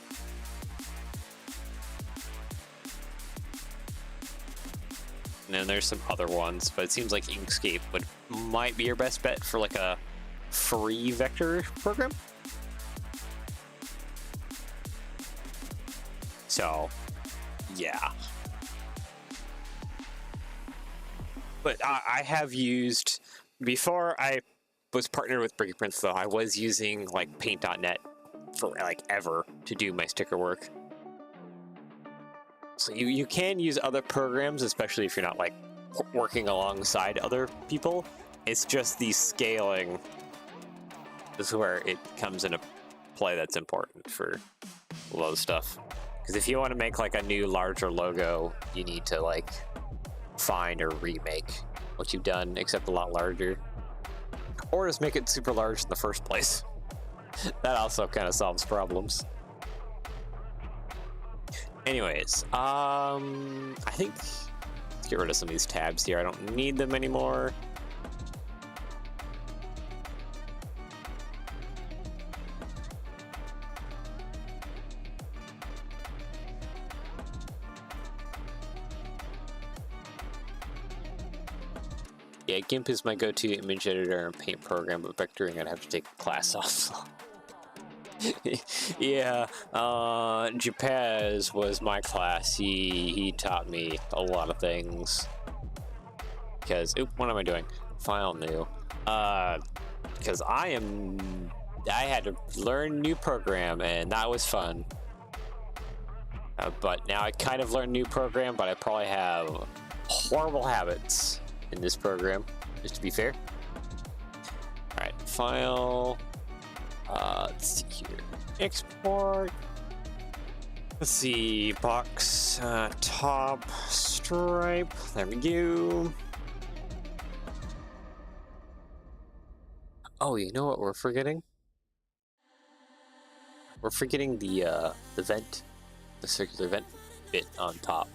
And then there's some other ones, but it seems like Inkscape might be your best bet for like a free vector program. So, yeah. But I have used, before I was partnered with Bricky Prints though, I was using like paint.net for like ever to do my sticker work. So you can use other programs, especially if you're not like working alongside other people. It's just the scaling is where it comes into play that's important for a lot of stuff. Because if you want to make like a new larger logo, you need to like find or remake what you've done, except a lot larger. Or just make it super large in the first place. That also kind of solves problems. Anyways, I think let's get rid of some of these tabs here. I don't need them anymore. Yeah, GIMP is my go-to image editor and paint program, but vectoring I'd have to take a class off. Yeah, Japaz was my class. He taught me a lot of things. Because, what am I doing? File new. Because I had to learn a new program, and that was fun. But now I kind of learned a new program, but I probably have horrible habits in this program, just to be fair. Alright, file. Let's see here. Export. Let's see. Box. Top. Stripe. There we go. Oh, you know what we're forgetting? We're forgetting the vent. The circular vent bit on top.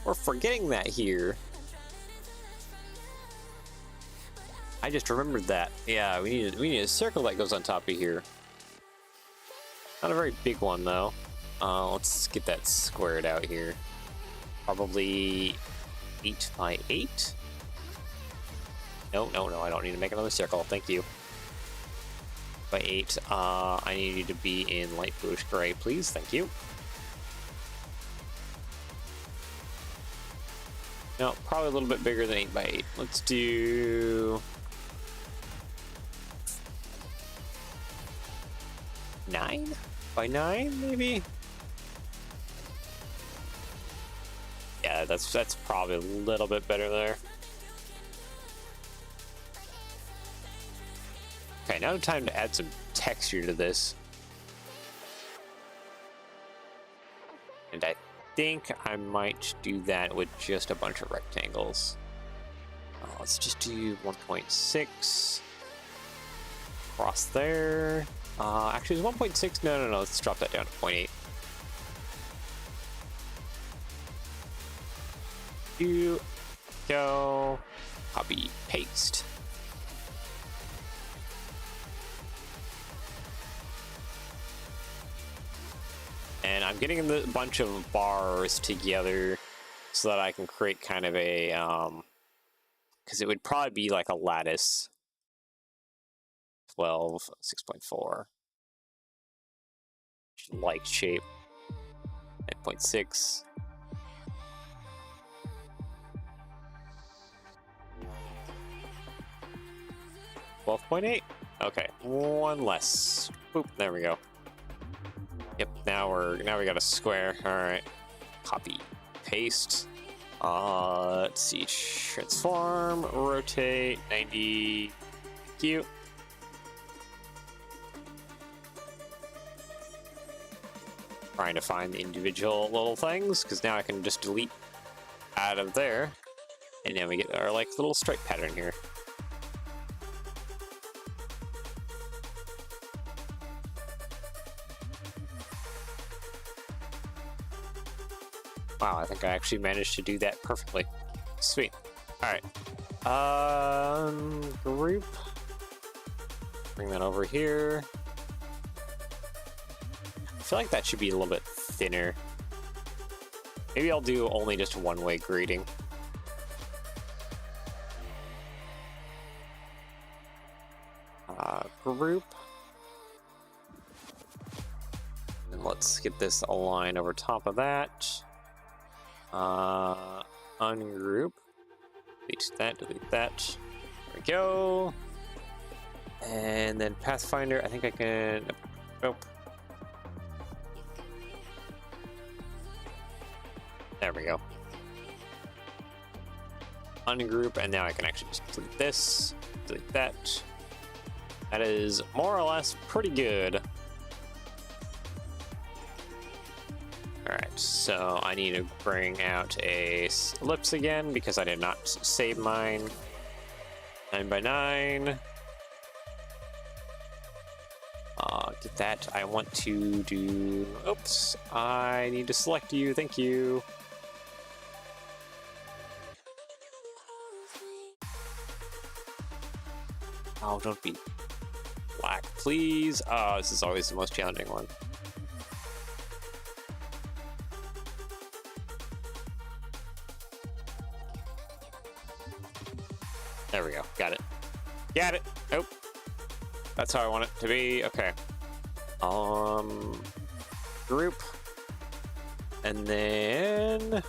We're forgetting that here. I just remembered that. Yeah, we need a circle that goes on top of here. Not a very big one though. Let's get that squared out here. Probably 8 by 8. No, I don't need to make another circle. Thank you. By 8. I need you to be in light bluish gray, please. Thank you. No, probably a little bit bigger than 8 by 8. Let's do 9 by 9, maybe. Yeah, that's probably a little bit better there. Okay, now time to add some texture to this. And I think I might do that with just a bunch of rectangles. Let's just do 1.6 across there. Actually, it's 1.6. No. Let's drop that down to 0.8. You go. Copy, paste. And I'm getting a bunch of bars together so that I can create kind of a, because it would probably be like a lattice. 12, 6.4. Like shape. 9.6. 12.8. Okay, one less. Boop, there we go. Yep, now we got a square. All right, copy, paste. Let's see, transform, rotate, 90. Cute. Trying to find the individual little things because now I can just delete out of there, and now we get our like little stripe pattern here. Wow, I think I actually managed to do that perfectly. Sweet. All right. Group. Bring that over here. I feel like that should be a little bit thinner. Maybe I'll do only just one-way grading. Group. And let's get this aligned over top of that. Ungroup. Delete that. There we go. And then Pathfinder, I think I can. Nope. There we go. Ungroup, and now I can actually just delete this, delete that. That is more or less pretty good. Alright, so I need to bring out a ellipse again because I did not save mine. 9x9. Get that. I want to do... Oops. I need to select you. Thank you. Oh, don't be black, please. Oh, this is always the most challenging one. There we go. Got it. Got it. Nope. That's how I want it to be. Okay. Group. And then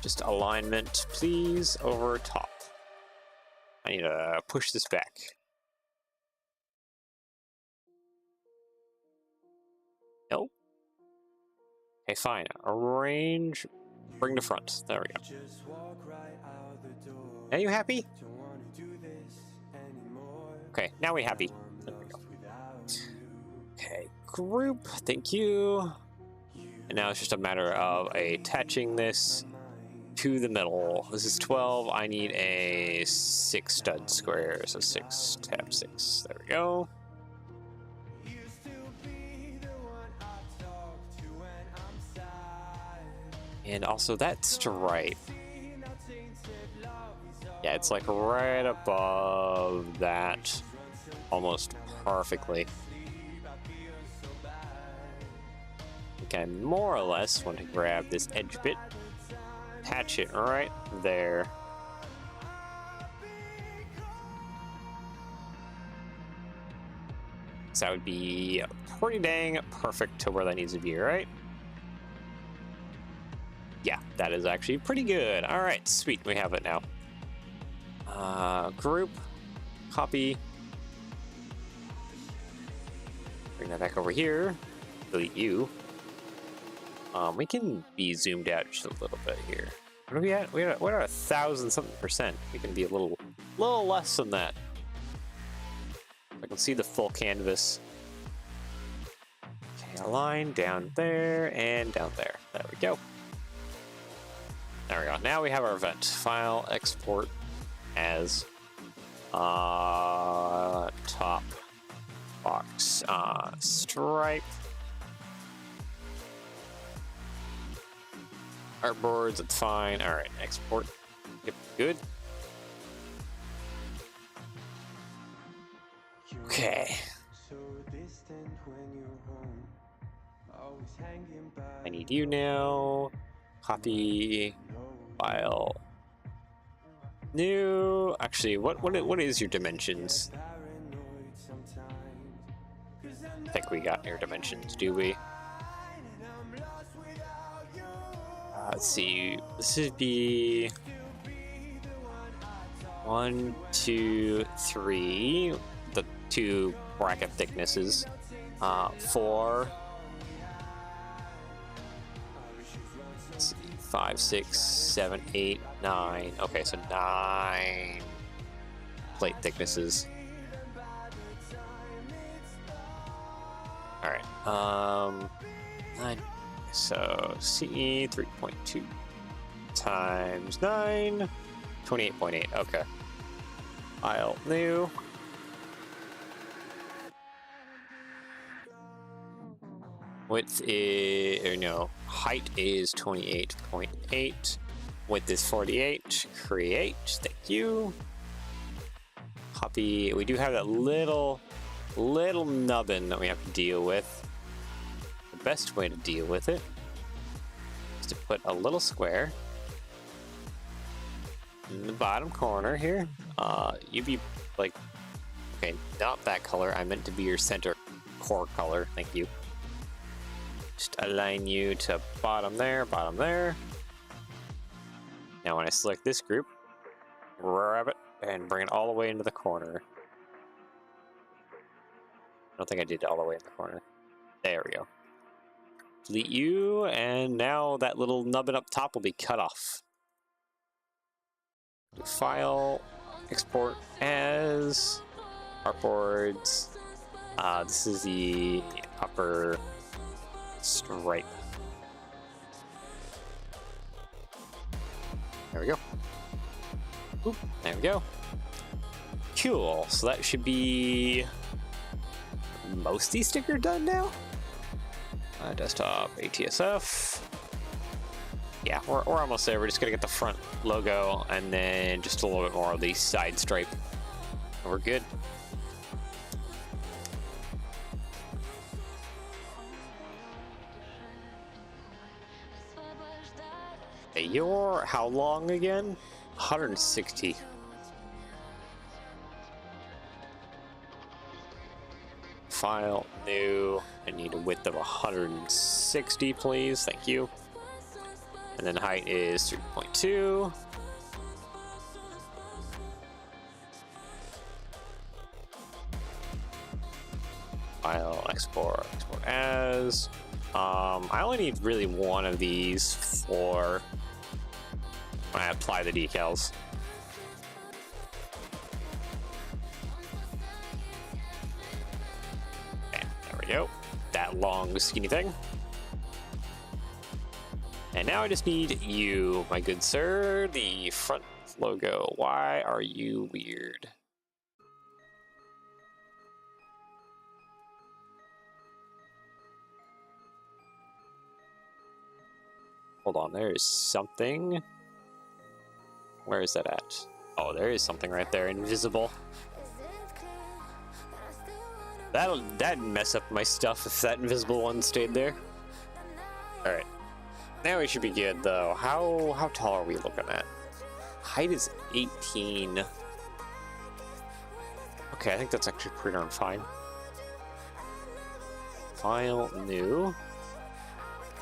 just alignment, please, over top. I need to push this back. Nope. Okay, fine. Arrange. Bring to front. There we go. Are you happy? Okay, now we're happy. There we go. Okay, group. Thank you. And now it's just a matter of attaching this to the middle. This is 12. I need a 6 stud square. So 6 tab 6. There we go. And also that stripe. Yeah, it's like right above that almost perfectly. I more or less want to grab this edge bit, attach it right there. So that would be pretty dang perfect to where that needs to be, right? Yeah, that is actually pretty good. All right, sweet, we have it now. Group, copy. Bring that back over here. Delete you. We can be zoomed out just a little bit here. What are we at? We're at 1,000-something%. We can be a little less than that. I can see the full canvas. Okay, a line down there and down there. There we go. There we go. Now we have our event. File, export as top box stripe. Artboards, it's fine. All right, export. Yep, good. Okay. I need you now. Copy. File. New. Actually, what is your dimensions? I think we got your dimensions, do we? Let's see. This would be 1, 2, 3. The 2 bracket thicknesses. 4. Let's see, 5, 6, 7, 8, 9. Okay, so 9 plate thicknesses. All right. 9. So CE 3.2 times 9, 28.8. Okay. File new. Width is, or no, height is 28.8. Width is 48. Create. Thank you. Copy. We do have that little nubbin that we have to deal with. The best way to deal with it is to put a little square in the bottom corner here. You'd be like, okay, not that color. I meant to be your center core color. Thank you. Just align you to bottom there, bottom there. Now when I select this group, grab it and bring it all the way into the corner. I don't think I did it all the way in the corner. There we go. Delete you, and now that little nubbin up top will be cut off. File, export as artboards. This is the upper stripe. There we go. Oop, there we go. Cool. So that should be most of these stickers done now. Desktop, ATSF. Yeah, we're almost there. We're just gonna get the front logo and then just a little bit more of the side stripe. And we're good. Hey, you're how long again? 160. File, new. I need a width of 160, please. Thank you. And then height is 3.2. File, export as. I only need really one of these for when I apply the decals. Okay, there we go. That long skinny thing. And now I just need you, my good sir, the front logo. Why are you weird? Hold on, there is something. Where is that at? Oh, there is something right there, invisible. That'd mess up my stuff if that invisible one stayed there. Alright. Now we should be good though. How tall are we looking at? Height is 18. Okay, I think that's actually pretty darn fine. File new.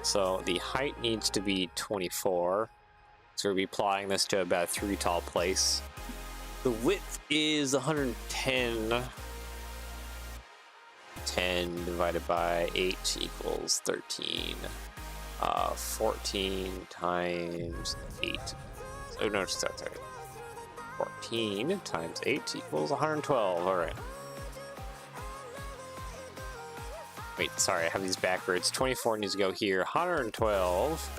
So the height needs to be 24. So we'll be applying this to about 3 tall place. The width is 110. 10 divided by 8 equals 13. 14 times 8. Oh no, sorry. 14 times 8 equals 112. All right. Wait, sorry, I have these backwards. 24 needs to go here. 112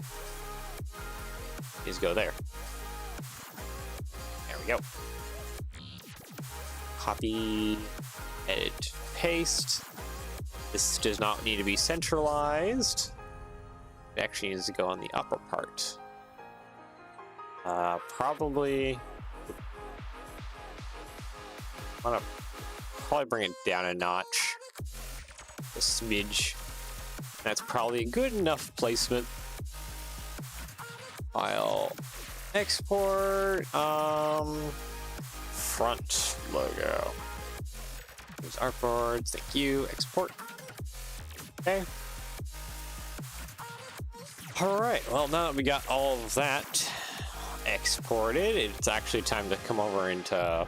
needs to go there. There we go. Copy, edit, paste. This does not need to be centralized. It actually needs to go on the upper part. Probably want to probably bring it down a notch, a smidge. That's probably a good enough placement. I'll export front logo. There's artboards. Thank you. Export. Okay. All right. Well, now that we got all of that exported, it's actually time to come over into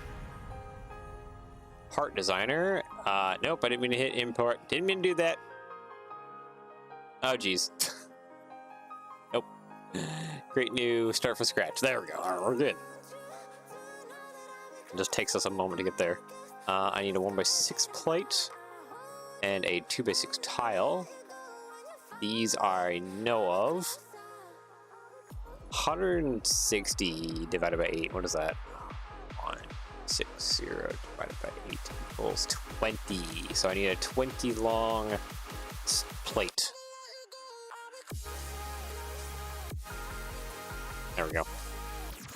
Part Designer. Nope, I didn't mean to hit import. Didn't mean to do that. Oh, geez. Nope. Create new, start from scratch. There we go. All right, we're good. It just takes us a moment to get there. I need a 1x6 plate and a 2x6 tile. These I know of. 160 divided by 8. What is that? 160 divided by 8 equals 20. So I need a 20 long plate. There we go.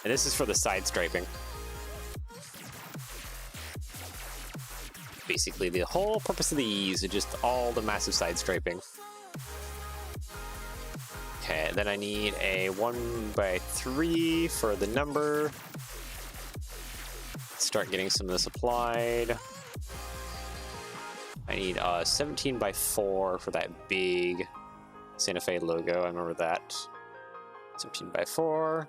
And this is for the side striping. Basically, the whole purpose of these is just all the massive side striping. Okay, then I need a 1x3 for the number. Start getting some of this applied. I need a 17x4 for that big Santa Fe logo. I remember that. 17x4.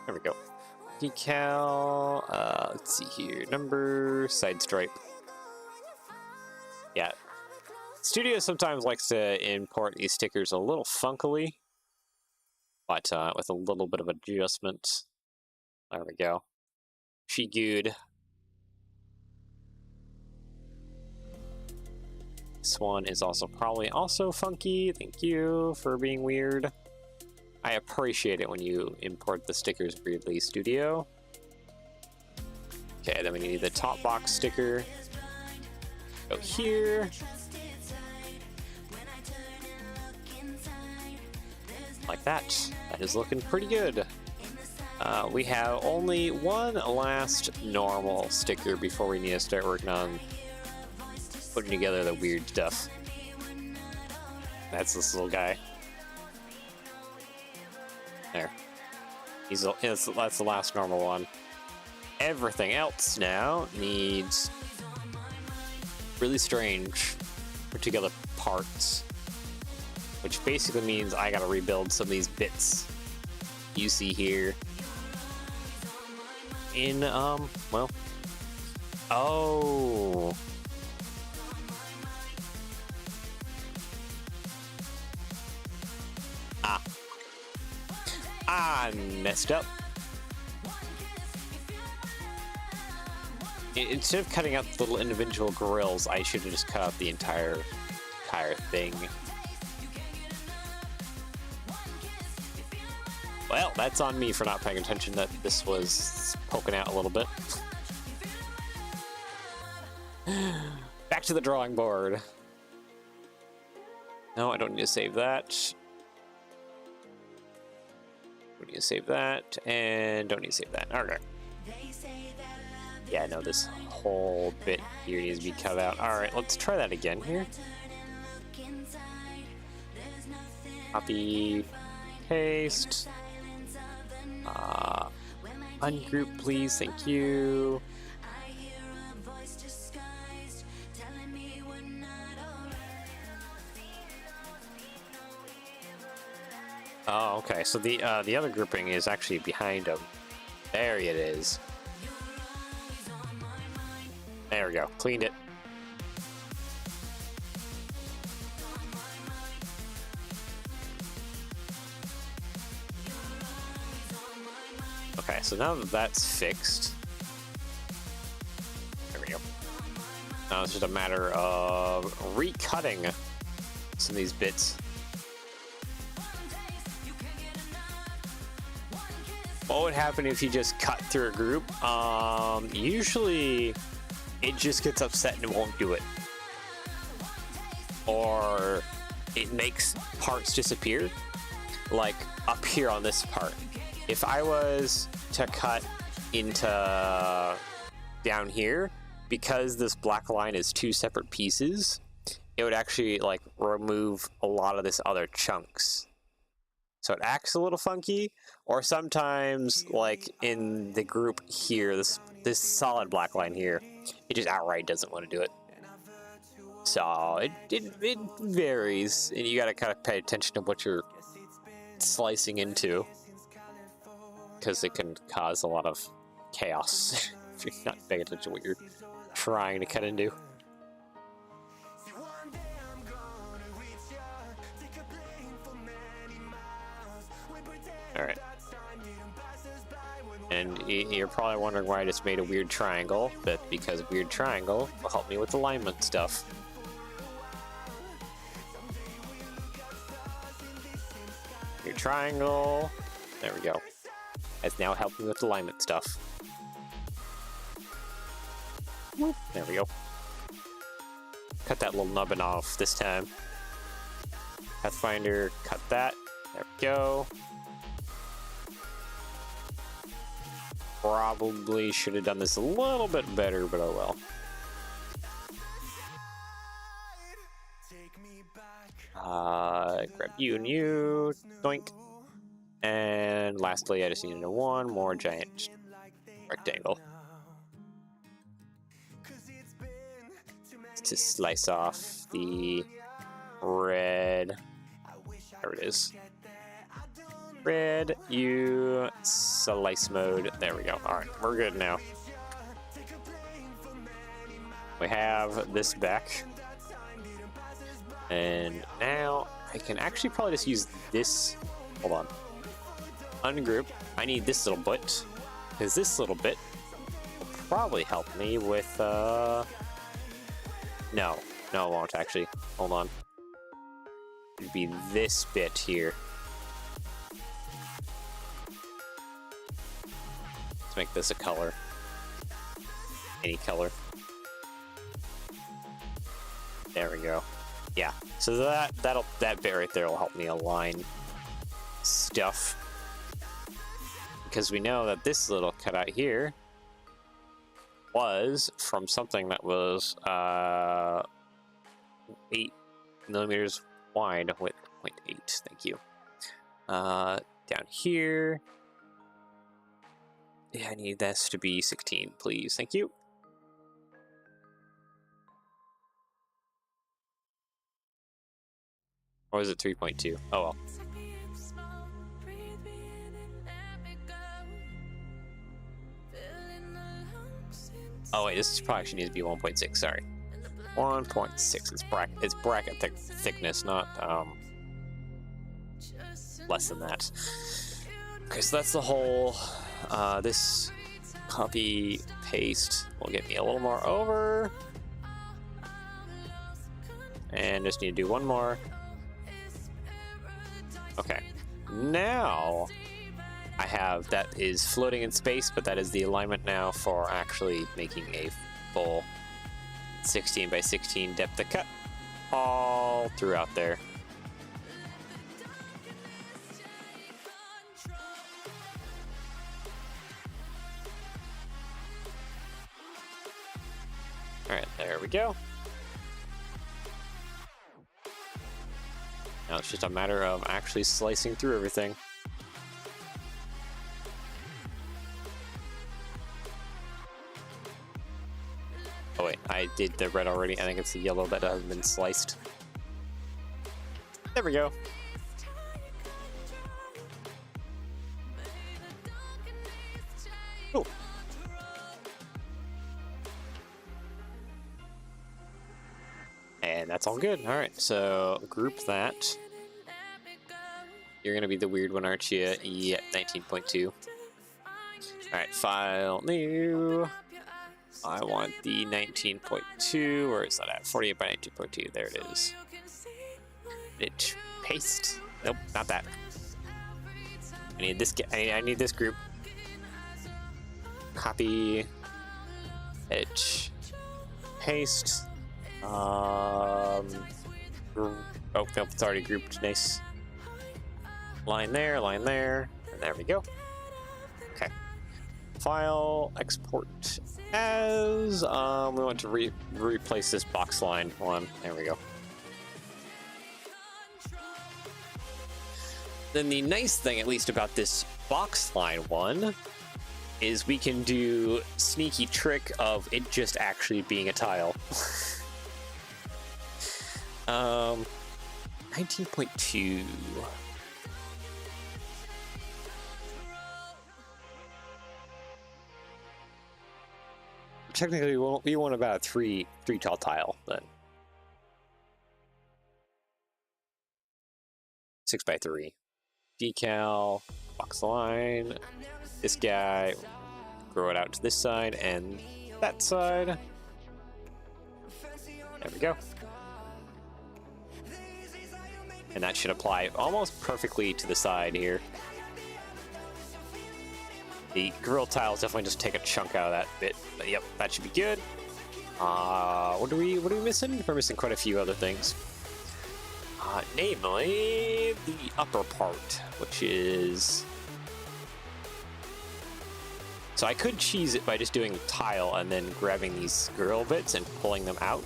There we go. Decal. Let's see here. Number, side stripe. Yeah. Studio sometimes likes to import these stickers a little funkily, but with a little bit of adjustment. There we go. She good. This one is also probably also funky. Thank you for being weird. I appreciate it when you import the stickers weirdly, Studio. Okay, then we need the top box sticker. Go here. Like that. That is looking pretty good. We have only one last normal sticker before we need to start working on putting together the weird stuff. That's this little guy. There. That's the last normal one. Everything else now needs really strange put together parts, which basically means I gotta rebuild some of these bits you see here in well, oh, I messed up. Instead of cutting out the little individual grills, I should have just cut out the entire thing. Well, that's on me for not paying attention that this was poking out a little bit. Back to the drawing board. No, I don't need to save that. Don't need to save that, and don't need to save that. Okay. Yeah, no, this whole bit here needs to be cut out. Alright, let's try that again here. Copy, paste. Ungroup, please, thank you. Oh, okay, so the other grouping is actually behind them. There it is. There we go, cleaned it. Okay, so now that that's fixed, there we go. Now it's just a matter of recutting some of these bits. What would happen if you just cut through a group? Usually it just gets upset and it won't do it. or it makes parts disappear. Like up here on this part, if I was to cut into down here, because this black line is two separate pieces, it would actually like remove a lot of this other chunks. So it acts a little funky, or sometimes like in the group here, this solid black line here, it just outright doesn't want to do it. So it varies, and you gotta kind of pay attention to what you're slicing into, because it can cause a lot of chaos if you're not paying attention to what you're trying to cut into. Alright. And you're probably wondering why I just made a weird triangle. That's because weird triangle will help me with alignment stuff. Weird triangle. There we go. That's now helping with alignment stuff. Whoop. There we go. Cut that little nubbin off this time. Pathfinder, cut that. There we go. Probably should have done this a little bit better, but oh well. Grab you and you, doink. And lastly, I just needed one more giant rectangle to slice off the red. There it is. Red, you slice mode. There we go. All right, we're good now. We have this back. And now I can actually probably just use this. Hold on. Ungroup. I need this little bit, because this little bit will probably help me with, no, it won't actually. Hold on. It'd be this bit here. Let's make this a color. Any color. There we go. Yeah. So that bit right there will help me align stuff. Because we know that this little cutout here was from something that was 8 millimeters wide with 0.8. Thank you. Down here. Yeah, I need this to be 16, please. Thank you. Or is it 3.2? Oh well. Oh wait, this probably actually needs to be 1.6. Sorry, 1.6. It's bracket thickness, not less than that. Okay, so that's the whole. This copy paste will get me a little more over, and just need to do one more. Okay, now I have that is floating in space, but that is the alignment now for actually making a full 16 by 16 depth of cut all throughout there. Alright, there we go. Now it's just a matter of actually slicing through everything. Oh wait, I did the red already. I think it's the yellow that hasn't been sliced. There we go. Cool. And that's all good. Alright, so group that. You're gonna be the weird one, aren't you? Yeah, 19.2. Alright, file, new. I want the 19.2. Where is that at? 48 by 19.2. There it is. Bitch. Paste. Nope, not that. I need this. I need this group. Copy. Edge. Paste. Oh, nope, it's already grouped. Nice. Line there, and there we go. Okay. File, export as. We want to replace this box line one. There we go. Then the nice thing, at least about this box line one, is we can do sneaky trick of it just actually being a tile. 19.2. Technically, we want about a three tall tile then. 6x3. Decal, box line. This guy, grow it out to this side and that side. There we go. And that should apply almost perfectly to the side here. The grill tiles definitely just take a chunk out of that bit, but yep, that should be good. What are we missing? We're missing quite a few other things. Namely the upper part, which is. So I could cheese it by just doing tile and then grabbing these grill bits and pulling them out.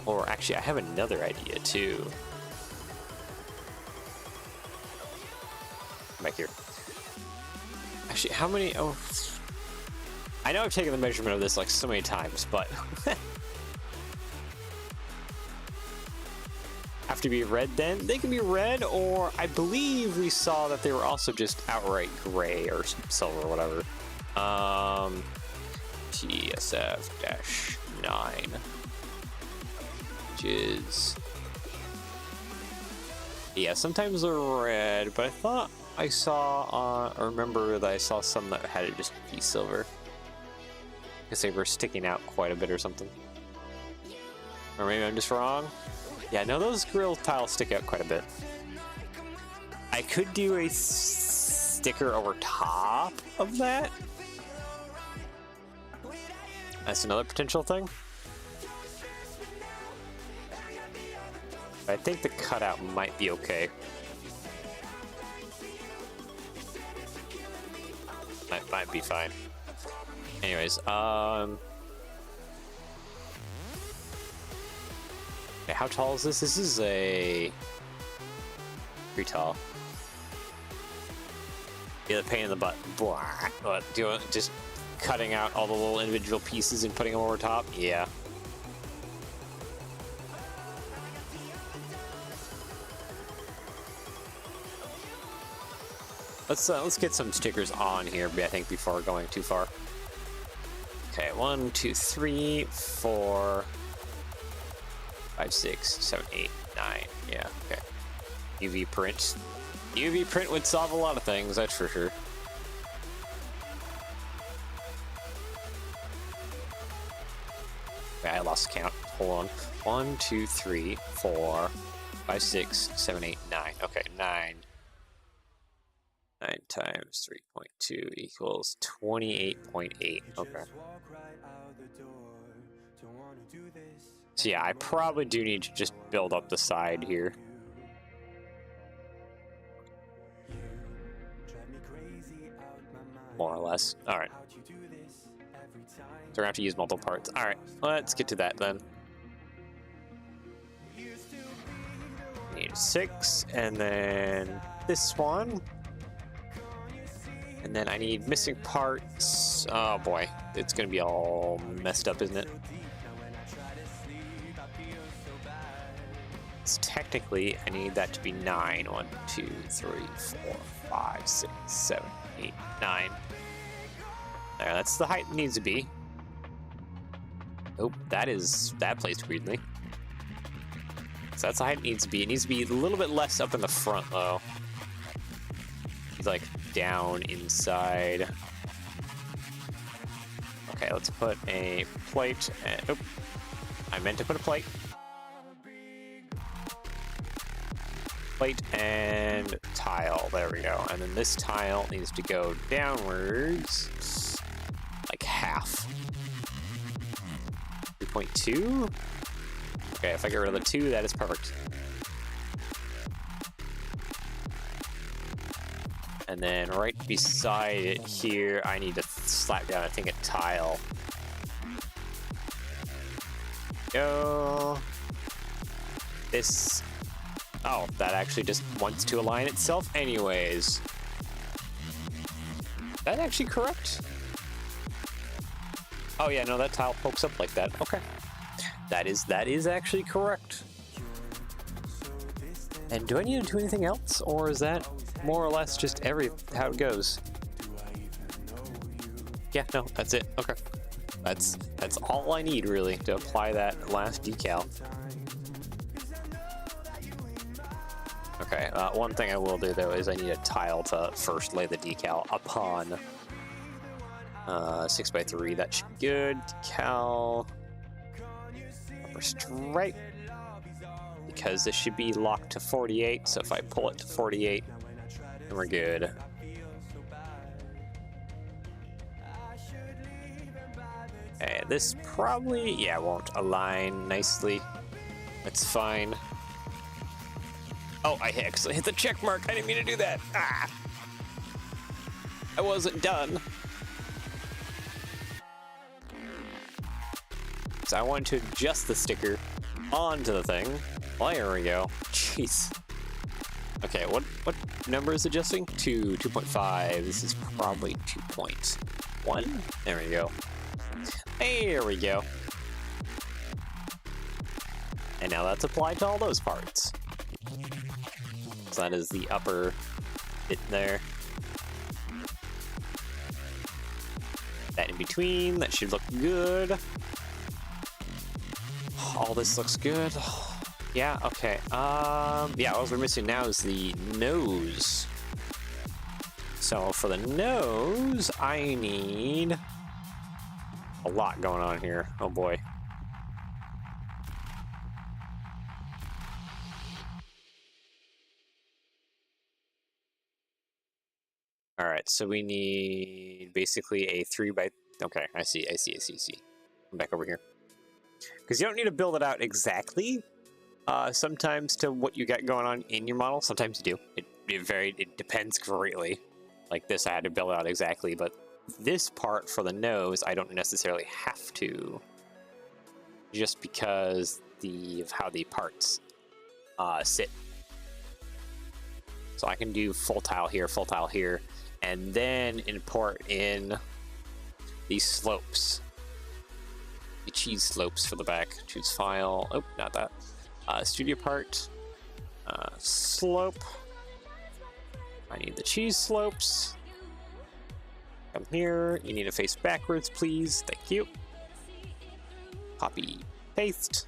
Or actually, I have another idea too. Back here. Actually, how many? Oh, I know I've taken the measurement of this like so many times, but have to be red then? They can be red, or I believe we saw that they were also just outright gray or silver or whatever. TSF-9, which is, yeah, sometimes they're red, but I thought I saw, I remember that I saw some that had it just be silver. I guess they were sticking out quite a bit or something. Or maybe I'm just wrong. Yeah, no, those grill tiles stick out quite a bit. I could do a sticker over top of that. That's another potential thing. I think the cutout might be okay. Might be fine. Anyways, okay, how tall is this? This is a pretty tall. Yeah, the pain in the butt. What, do you want just cutting out all the little individual pieces and putting them over top? Yeah. Let's get some stickers on here, I think, before going too far. Okay, 1, 2, 3, 4, 5, 6, 7, 8, 9. Yeah, okay. UV print. UV print would solve a lot of things, that's for sure. Okay, I lost count. Hold on. 1, 2, 3, 4, 5, 6, 7, 8, 9. Okay, 9. 9 times 3.2 equals 28.8. Okay. So yeah, I probably do need to just build up the side here. More or less. Alright. So we're gonna have to use multiple parts. Alright, let's get to that then. Need 6, and then this one. And then I need missing parts. Oh boy, it's gonna be all messed up, isn't it? So technically, I need that to be 9. 1, 2, 3, 4, 5, 6, 7, 8, 9. There, that's the height it needs to be. Nope, that placed weirdly. So that's the height it needs to be. It needs to be a little bit less up in the front, though. He's like down inside. Okay, let's put a plate and, oh, I meant to put a plate. Plate and tile, there we go. And then this tile needs to go downwards, like half. 3.2? Okay, if I get rid of the 2, that is perfect. And then right beside it here, I need to slap down, I think, a tile. Go. This... Oh, that actually just wants to align itself anyways. Is that actually correct? Oh yeah, no, that tile pokes up like that. Okay. That is actually correct. And do I need to do anything else? Or is that more or less just how it goes? Yeah, no, that's it. Okay. That's all I need, really, to apply that last decal. Okay, one thing I will do, though, is I need a tile to first lay the decal upon 6x3. That should be good. Decal. Upper stripe. Because this should be locked to 48, so if I pull it to 48, then we're good. Okay, this probably, yeah, won't align nicely. That's fine. Oh, I actually hit the check mark. I didn't mean to do that. Ah! I wasn't done. So I wanted to adjust the sticker onto the thing. Well, there we go. Jeez. Okay, what number is adjusting? 2.5. This is probably 2.1. There we go. There we go. And now that's applied to all those parts. So that is the upper bit there. That in between, that should look good. All this looks good. Yeah, okay. Yeah, all we're missing now is the nose. So for the nose, I need a lot going on here. Oh boy. All right, so we need basically a 3x. Okay, I see. I'm back over here. Because you don't need to build it out exactly. Sometimes to what you got going on in your model. Sometimes you do. It depends greatly. Like this, I had to build it out exactly, but this part for the nose, I don't necessarily have to. Just because of how the parts sit. So I can do full tile here, and then import in these slopes. The cheese slopes for the back. Choose file. Oh, not that. Studio part. Slope. I need the cheese slopes. Come here. You need to face backwards, please. Thank you. Copy. Paste.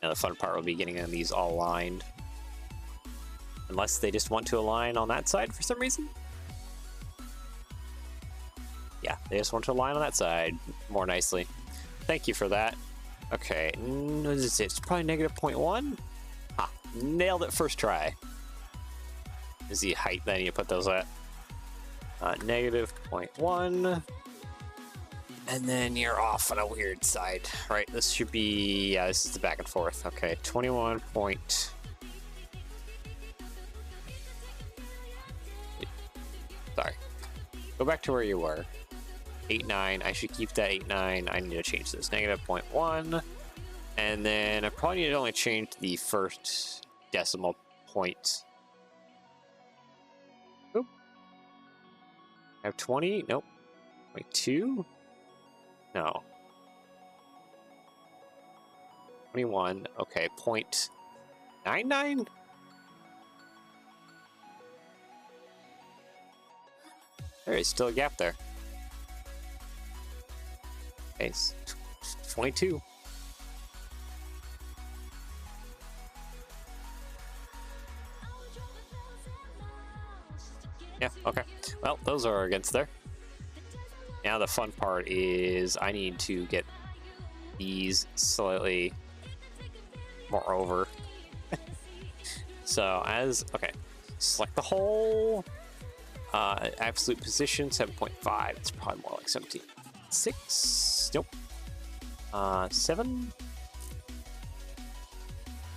Now the fun part will be getting these all aligned. Unless they just want to align on that side for some reason. Yeah, they just want to align on that side more nicely. Thank you for that. Okay, what is it? It's probably -0.1. Ah, nailed it first try. Is the height that you put those at? -0.1. And then you're off on a weird side, right? This should be, yeah, this is the back and forth. Okay, 21 point. Sorry. Go back to where you were. 8.9. I should keep that 8.9. I need to change this. -0.1. And then I probably need to only change the first decimal point. Oop. I have 20? Nope. Wait, 2? No. 21. Okay, 0.99? There is still a gap there. Okay, 22. Yeah, okay. Well, those are against there. Now the fun part is I need to get these slightly more over. So okay, select the whole absolute position, 7.5. It's probably more like 17. 6. Nope. 7.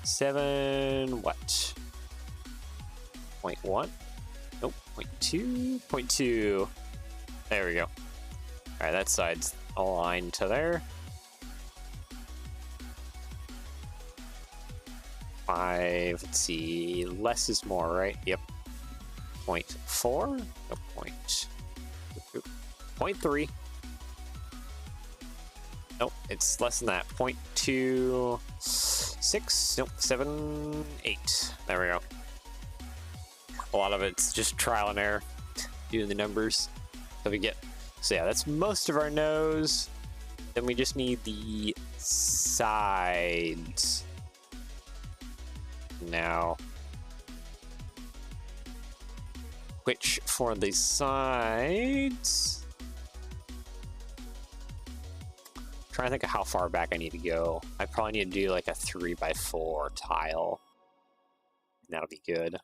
7 what? 0.1? Nope. 0.2? 0.2. There we go. Alright, that side's aligned to there. 5. Let's see. Less is more, right? Yep. 0.4? No, 0.3. Nope, it's less than that. 0.26. Nope, 7, 8. There we go. A lot of it's just trial and error, doing the numbers that we get. So yeah, that's most of our nose. Then we just need the sides now. Which for the sides, I'm trying to think of how far back I need to go. I probably need to do like a 3x4 tile. That'll be good.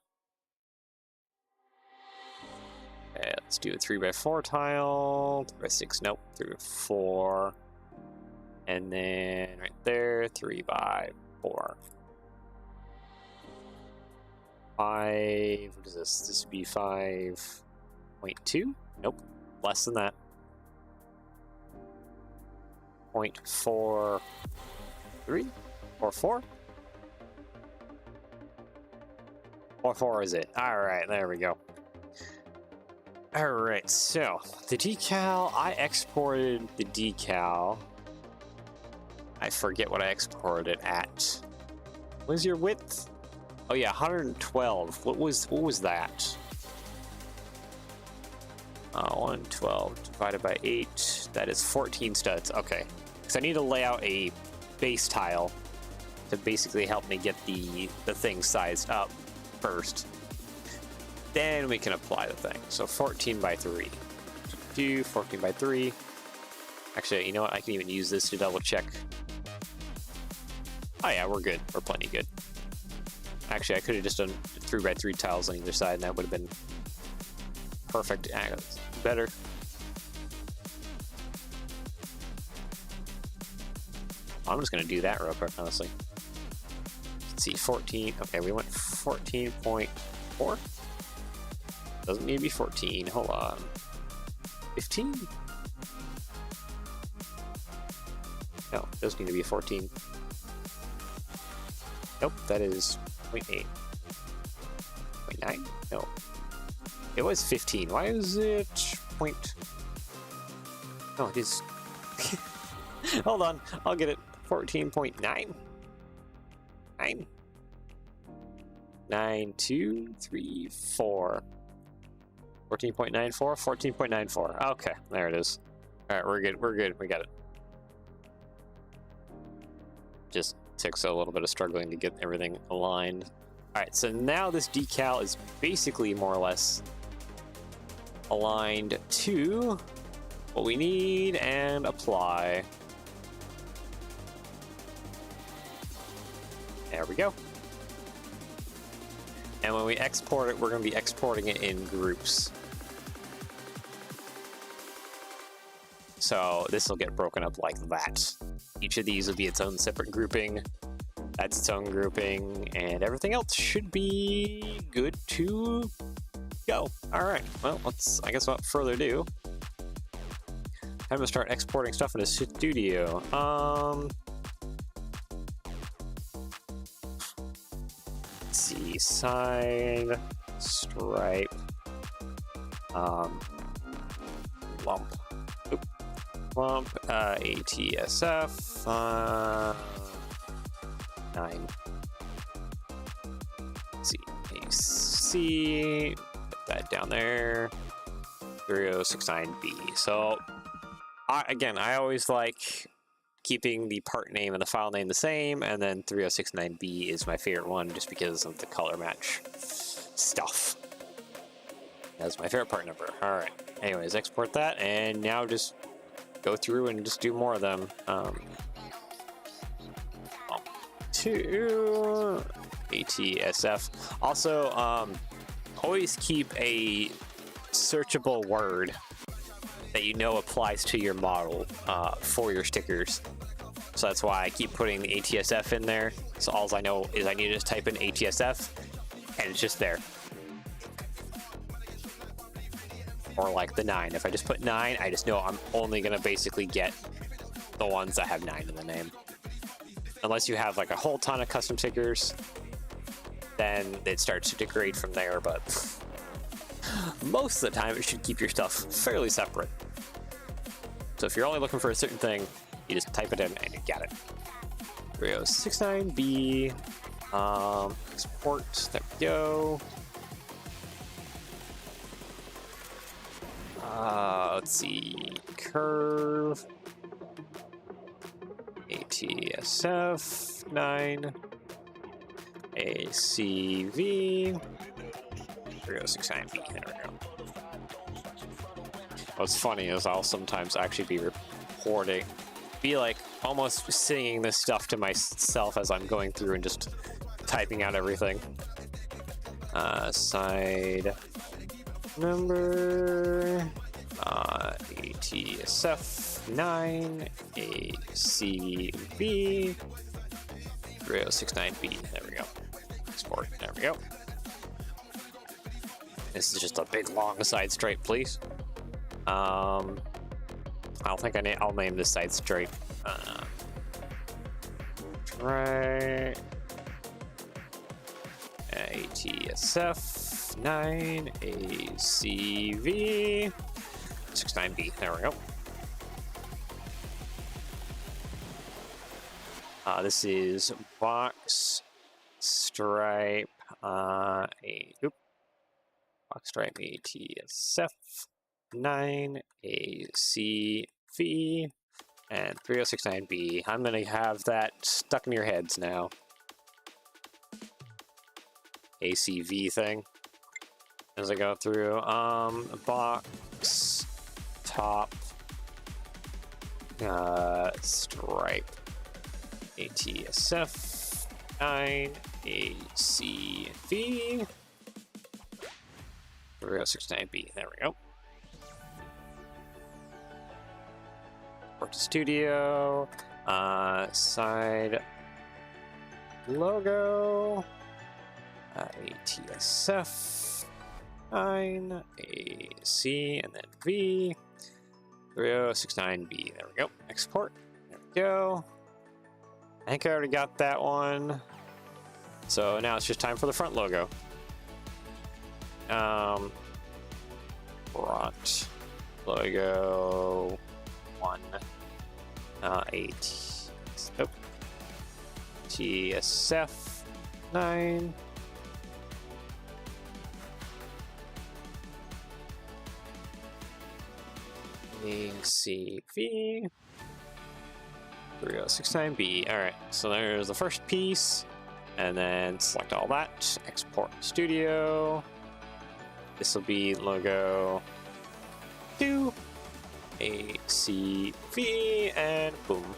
Okay, let's do a 3x4 tile. 3x6, nope, 3x4. And then right there, 3x4. 5, what is this? This would be 5.2? Nope, less than that. 0.43 or 4? 4 is it? All right, there we go. All right, so the decal, I exported the decal. I forget what I exported it at. What is your width? Oh yeah, 112. What was that? 112 divided by 8. That is 14 studs. Okay, because I need to lay out a base tile to basically help me get the thing sized up first. Then we can apply the thing. So 14 by 3. Do 14 by 3. Actually, you know what? I can even use this to double check. Oh yeah, we're good. We're plenty good. Actually, I could have just done 3x3 tiles on either side, and that would have been perfect. Better. I'm just going to do that real quick, honestly. Let's see, 14. Okay, we went 14.4. Doesn't need to be 14. Hold on. 15? No, it does need to be 14. Nope, that is 0.8. 0.9? No. It was 15. Why is it point? No, it is. Hold on, I'll get it. 14.9. 9. 9, 2, 3, 4. 14.94? 14.94. Okay, there it is. Alright, we're good. We're good. We got it. Just takes a little bit of struggling to get everything aligned. Alright, so now this decal is basically more or less aligned to what we need and apply. There we go. And when we export it, we're going to be exporting it in groups. So this will get broken up like that. Each of these will be its own separate grouping. That's its own grouping, and everything else should be good to go. All right, well, let's, I guess without further ado, time to start exporting stuff into Studio. Let's see, side, stripe, lump, lump, ATSF, 9. Let's see, AC, put that down there, 3069B. So, again, I always like keeping the part name and the file name the same, and then 3069B is my favorite one just because of the color match stuff. That's my favorite part number. All right. Anyways, export that, and now just go through and just do more of them. To ATSF. Also, always keep a searchable word that you know applies to your model for your stickers. So that's why I keep putting the ATSF in there. So all I know is I need to just type in ATSF, and it's just there. Or like the 9. If I just put 9, I just know I'm only gonna basically get the ones that have 9 in the name. Unless you have like a whole ton of custom stickers, then it starts to degrade from there, but most of the time it should keep your stuff fairly separate. So if you're only looking for a certain thing, you just type it in and you get it. 3069B, export, there we go. Let's see, curve, ATSF 9, ACV, 3069B, there we go. What's funny is I'll sometimes actually be recording, be like almost singing this stuff to myself as I'm going through and just typing out everything. Side number, ATSF 9, ACV, 3069B, there we go. Export, there we go. This is just a big long side stripe, please. I don't think I'll name this side stripe. Right. ATSF 9 ACV 69B. There we go. This is box stripe. Box stripe ATSF 9 ACV and 3069B. I'm gonna have that stuck in your heads now. ACV thing as I go through. Box top stripe ATSF 9 ACV 3069B. There we go. Studio, side logo, ATSF 9 AC, and then V 3069B. There we go. Export. There we go. I think I already got that one. So now it's just time for the front logo. Front logo 1. 8. Nope. TSF 9. ACV 3069B. Alright, so there's the first piece, and then select all that. Export studio. This will be logo 2. ACV, and boom.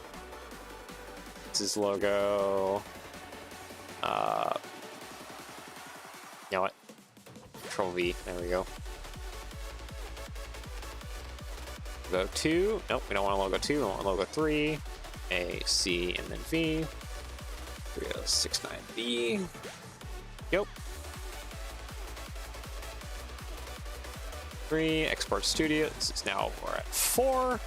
This is logo. You know what? Control V. There we go. Logo 2. Nope, we don't want logo 2. We want logo 3. A, C, and then V. 3069B. Yep. 3, export studio. This is now we're at 4.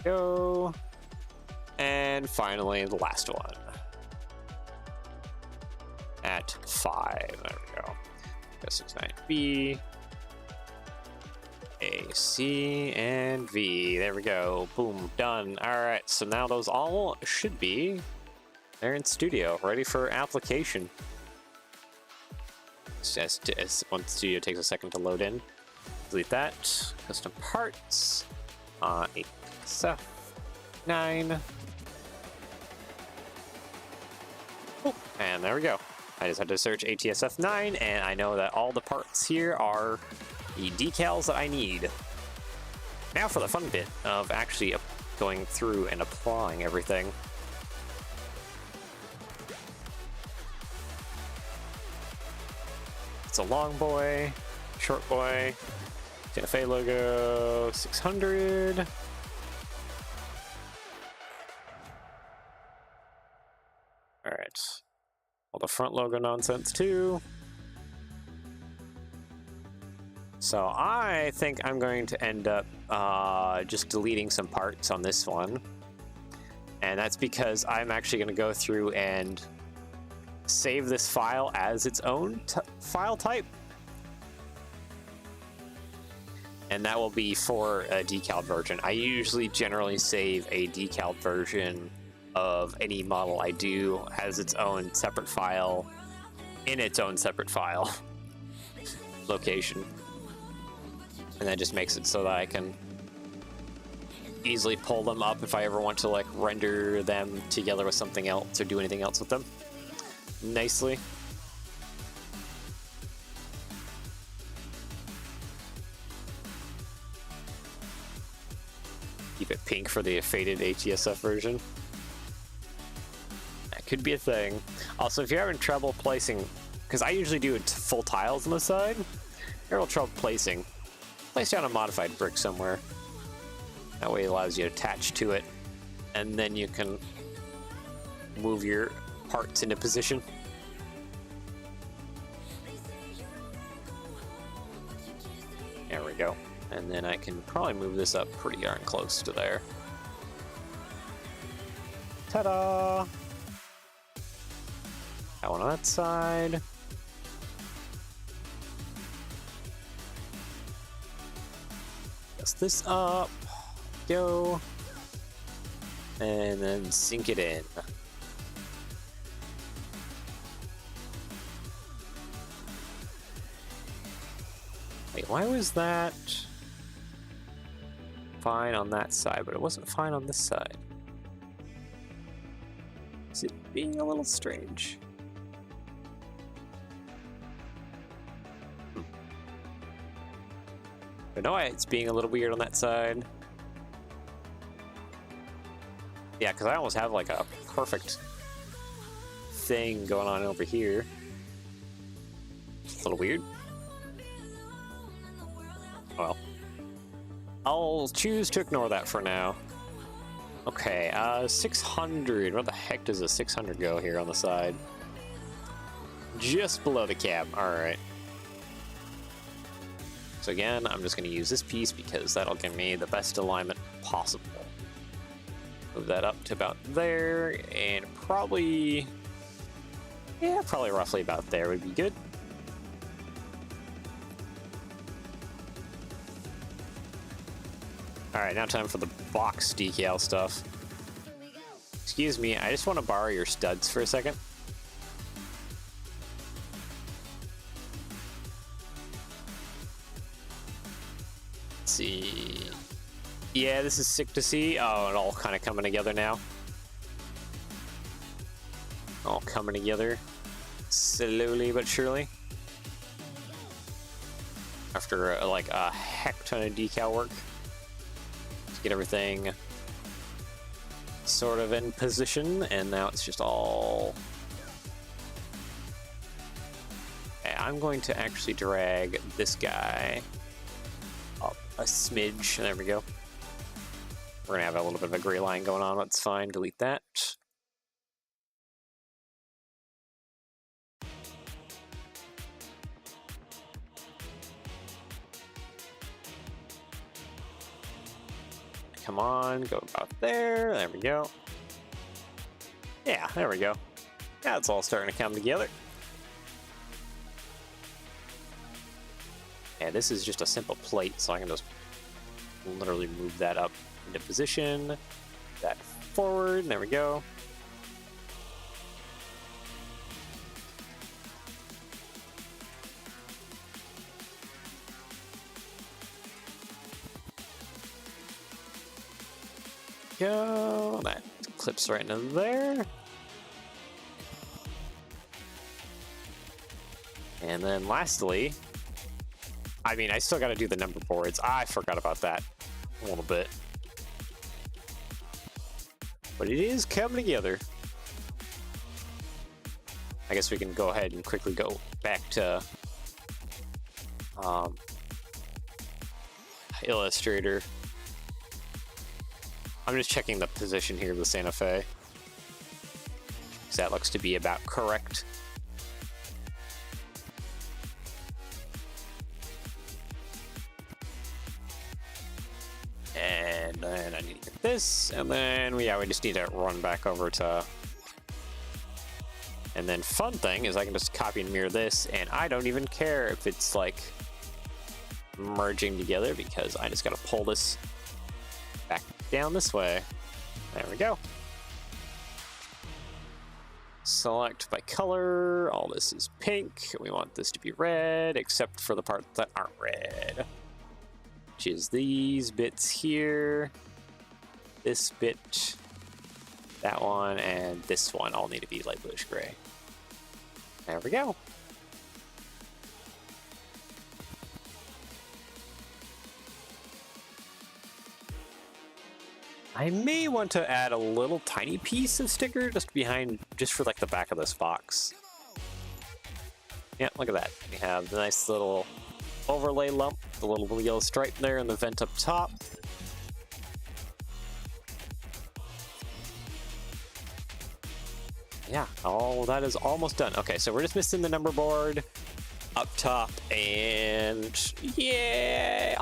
Go. And finally the last one. At 5. There we go. 69B. A, C, and V. There we go. Boom. Done. Alright, so now those all should be there in Studio, ready for application. As once Studio takes a second to load in. Delete that. Custom parts. ATSF 9. Oh, and there we go. I just had to search ATSF 9, and I know that all the parts here are the decals that I need. Now for the fun bit of actually going through and applying everything. It's a long boy, short boy, Santa Fe logo, 600. All right, all the front logo nonsense too. So I think I'm going to end up just deleting some parts on this one. And that's because I'm actually going to go through and save this file as its own file type. And that will be for a decal version. I usually generally save a decal version of any model I do as its own separate file in its own separate file location. And that just makes it so that I can easily pull them up if I ever want to like render them together with something else or do anything else with them nicely. Keep it pink for the faded ATSF version. That could be a thing. Also, if you're having trouble placing, because I usually do it full tiles on the side, you're having trouble placing, place down a modified brick somewhere. That way it allows you to attach to it, and then you can move your parts into position. There we go. And then I can probably move this up pretty darn close to there. Ta-da! That one on that side. Adjust this up. Go. And then sink it in. Wait, why was that fine on that side, but it wasn't fine on this side? Is it being a little strange? I know it's being a little weird on that side. Yeah, because I almost have like a perfect thing going on over here. It's a little weird. Well, I'll choose to ignore that for now. Okay, 600. Where the heck does a 600 go here on the side? Just below the cab. All right. So again, I'm just going to use this piece because that'll give me the best alignment possible. Move that up to about there, and probably, yeah, probably roughly about there would be good. All right, now time for the box decal stuff. Excuse me, I just want to borrow your studs for a second. Let's see. Yeah, this is sick to see. Oh, it all kind of coming together now. All coming together slowly but surely. After like a heck ton of decal work. Get everything sort of in position, and now it's just all... Okay, I'm going to actually drag this guy up a smidge. There we go. We're gonna have a little bit of a gray line going on. That's fine. Delete that. Come on, go about there. There we go. Yeah, there we go. Yeah, it's all starting to come together. Yeah, this is just a simple plate, so I can just literally move that up into position. That forward. There we go. Go. That clips right into there. And then lastly, I mean, I still got to do the number boards. I forgot about that a little bit. But it is coming together. I guess we can go ahead and quickly go back to um, Illustrator. I'm just checking the position here of the Santa Fe, because that looks to be about correct. And then I need to get this, and then we just need to run back over to. And then fun thing is I can just copy and mirror this, and I don't even care if it's like merging together, because I just gotta pull this back down this way. There we go. Select by color. All this is pink. We want this to be red, except for the parts that aren't red, which is these bits here, this bit, that one, and this one all need to be light bluish gray. There we go. I may want to add a little tiny piece of sticker just for like the back of this box. Yeah, look at that. We have the nice little overlay lump, the little yellow stripe there, and the vent up top. Yeah, all that is almost done. Okay, so we're just missing the number board up top, and yeah,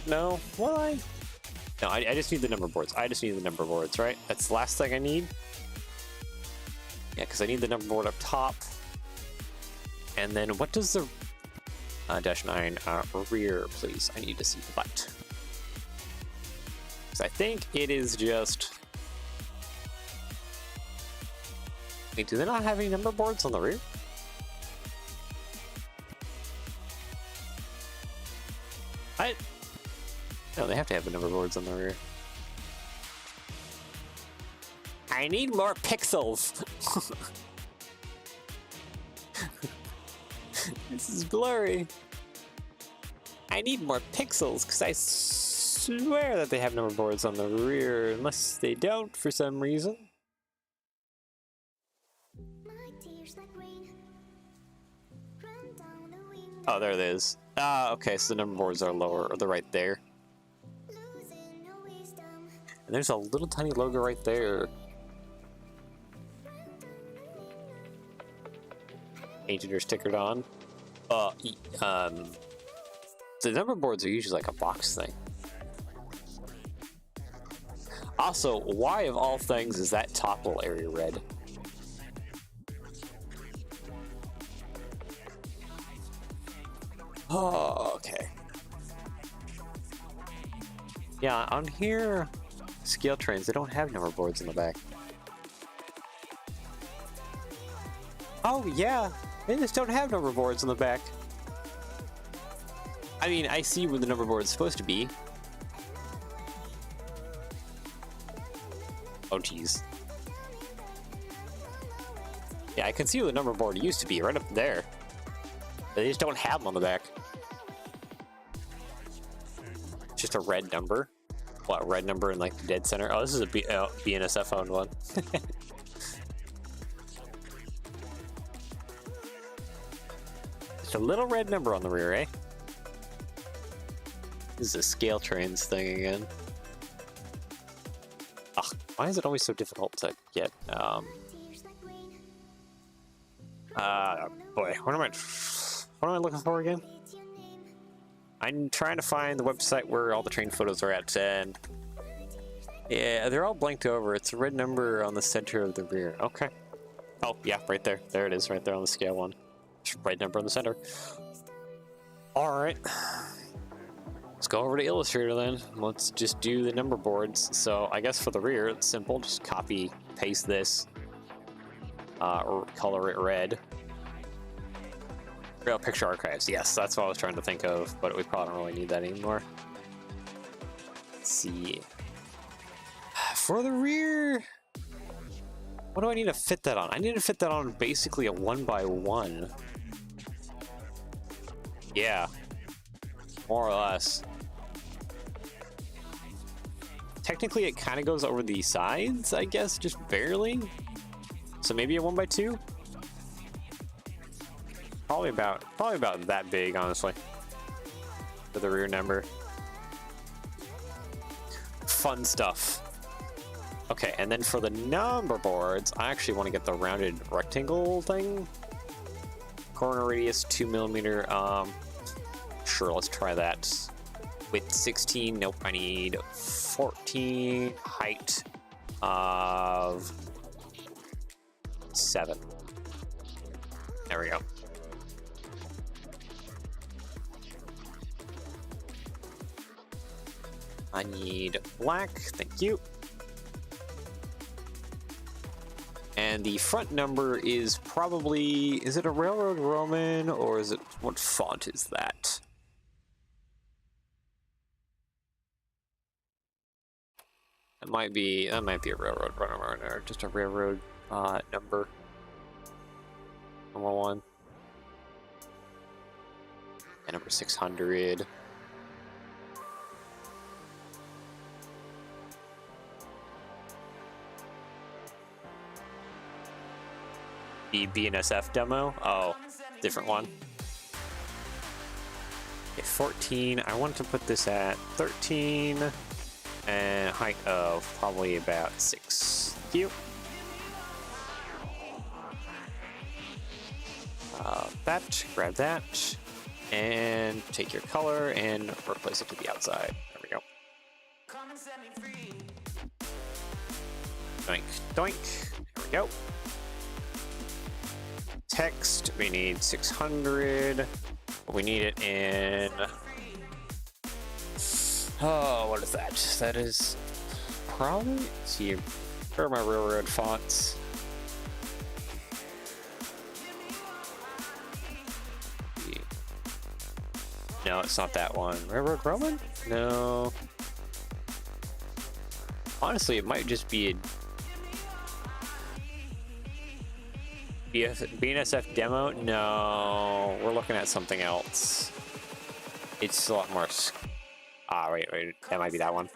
no, why? No, I just need the number boards. I just need the number boards, right? That's the last thing I need. Yeah, because I need the number board up top. And then what does the -9 rear, please? I need to see the butt. Because I think it is just. Wait, do they not have any number boards on the rear? No, they have to have the number boards on the rear. I need more pixels! This is blurry. I need more pixels, because I swear that they have number boards on the rear, unless they don't for some reason. Oh, there it is. Ah, okay, so the number boards are lower, or they're right there. And there's a little tiny logo right there. Painted or stickered on. The number boards are usually like a box thing. Also, why of all things is that top little area red? Oh, okay. Yeah, on here, scale trains, they don't have number boards in the back. Oh, yeah, they just don't have number boards in the back. I mean, I see where the number board is supposed to be. Oh, geez. Yeah, I can see where the number board used to be, right up there. They just don't have them on the back. Just a red number. What, red number in like the dead center? Oh, this is a BNSF owned one. Just a little red number on the rear, eh? This is a scale trains thing again. Ugh, why is it always so difficult to get? Boy, what am I looking for again? I'm trying to find the website where all the train photos are at, and yeah, they're all blanked over. It's a red number on the center of the rear. Okay. Oh, yeah, right there. There it is, right there on the scale one. Red number in the center. All right. Let's go over to Illustrator then. Let's just do the number boards. So I guess for the rear, it's simple. Just copy, paste this, or color it red. Real picture archives. Yes, that's what I was trying to think of, but we probably don't really need that anymore. Let's see. For the rear, what do I need to fit that on? I need to fit that on basically a 1x1. Yeah, more or less. Technically, it kind of goes over the sides, I guess, just barely. So maybe a 1x2. Probably about that big, honestly. for the rear number. Fun stuff. Okay, and then for the number boards, I actually want to get the rounded rectangle thing. Corner radius 2mm. Sure, let's try that. Width 16. Nope, I need 14. Height of 7. There we go. I need black. Thank you. And the front number is probably, is it a Railroad Roman or is it, what font is that? That might be a Railroad Roman or just a Railroad number. Number 1. And number 600. The BNSF demo? Oh, different one. Okay, 14. I want to put this at 13. And height of probably about 6. Thank you. That, grab that, and take your color and replace it to the outside. There we go. Doink, doink. There we go. Text, we need 600. We need it in... Oh, what is that? That is probably... Let's see, where are my Railroad fonts? No, it's not that one. Railroad Roman? No. Honestly, it might just be a BNSF demo? No, we're looking at something else. It's a lot more... wait, that might be that one.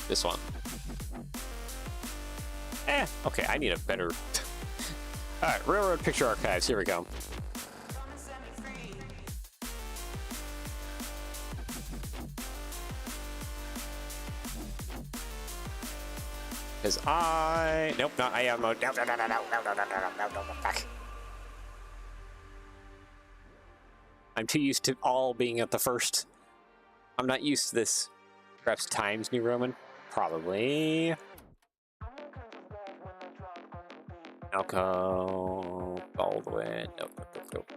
This one. Okay, I need a better... Alright, Railroad Picture Archives, here we go. Because nope, not I am mode. No, back. I'm too used to all being at the first. I'm not used to this. Perhaps Times New Roman? Probably. I'll go all the way. Nope.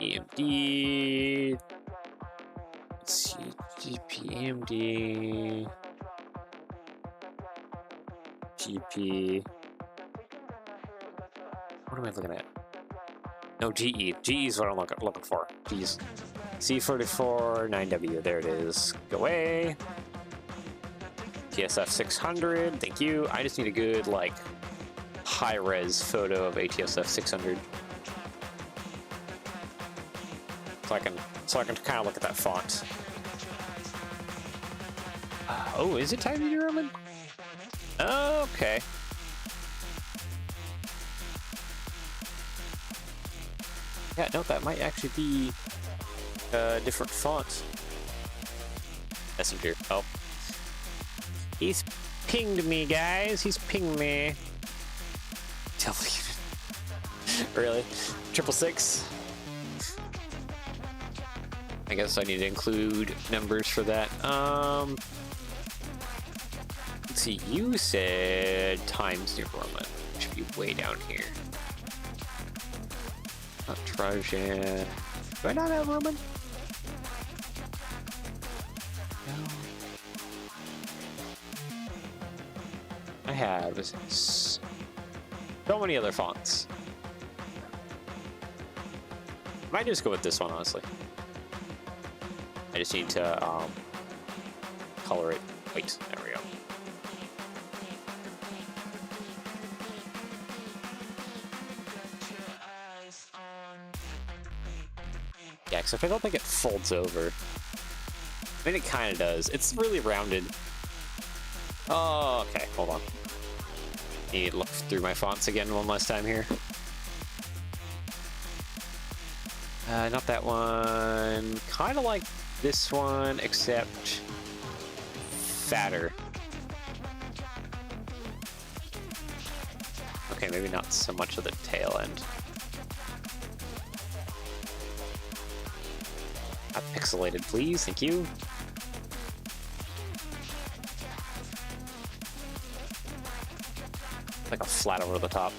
EMD. Let's see. GPMD. GP. What am I looking at? No, GE. GE is what I'm looking for. Geez. C44 9W. There it is. Go away. TSF 600. Thank you. I just need a good, like, high-res photo of ATSF 600. So I can kind of look at that font. Oh, is it Times New Roman? Okay. Yeah, no, that might actually be a different font. Messenger. Oh. He's pinged me, guys. He's pinged me. Tell me. Really? 666? I guess I need to include numbers for that. Let's see, you said Times New Roman, which should be way down here. Not Trajan. Do I not have Roman? No. I have so many other fonts. Might just go with this one, honestly. I just need to color it white. There we go. Yeah, except I don't think it folds over. I mean, it kind of does. It's really rounded. Oh, okay. Hold on. Need to look through my fonts again one last time here. Not that one. Kind of like this one, except fatter. Okay, maybe not so much of the tail end. Not pixelated, please. Thank you. Like a flat over the top.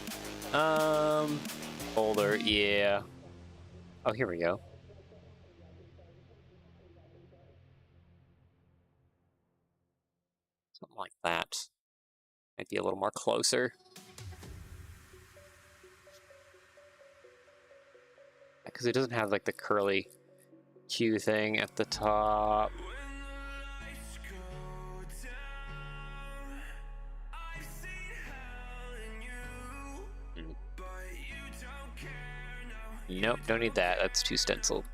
Boulder, yeah. Oh, here we go. Something like that. Might be a little more closer. Because it doesn't have like the curly Q thing at the top. Nope, don't need that. That's too stenciled.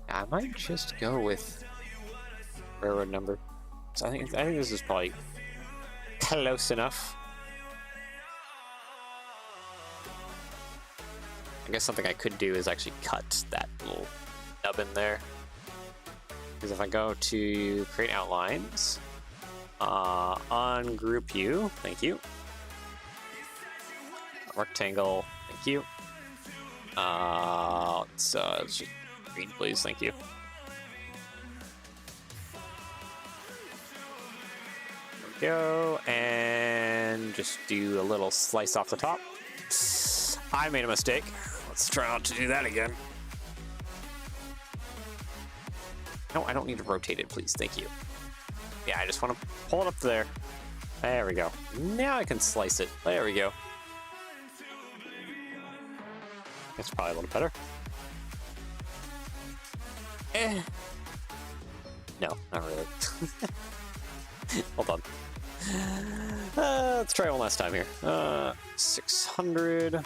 I might just go with railroad number. So I think this is probably close enough. I guess something I could do is actually cut that little nub in there. Because if I go to create outlines, ungroup you, thank you. Rectangle, thank you. Let's just green, please, thank you. There we go, and just do a little slice off the top. I made a mistake. Let's try not to do that again. No, I don't need to rotate it, please, thank you. Yeah, I just want to pull it up there. There we go. Now I can slice it. There we go. That's probably a little better. No, not really. Hold on. Let's try one last time here. 600.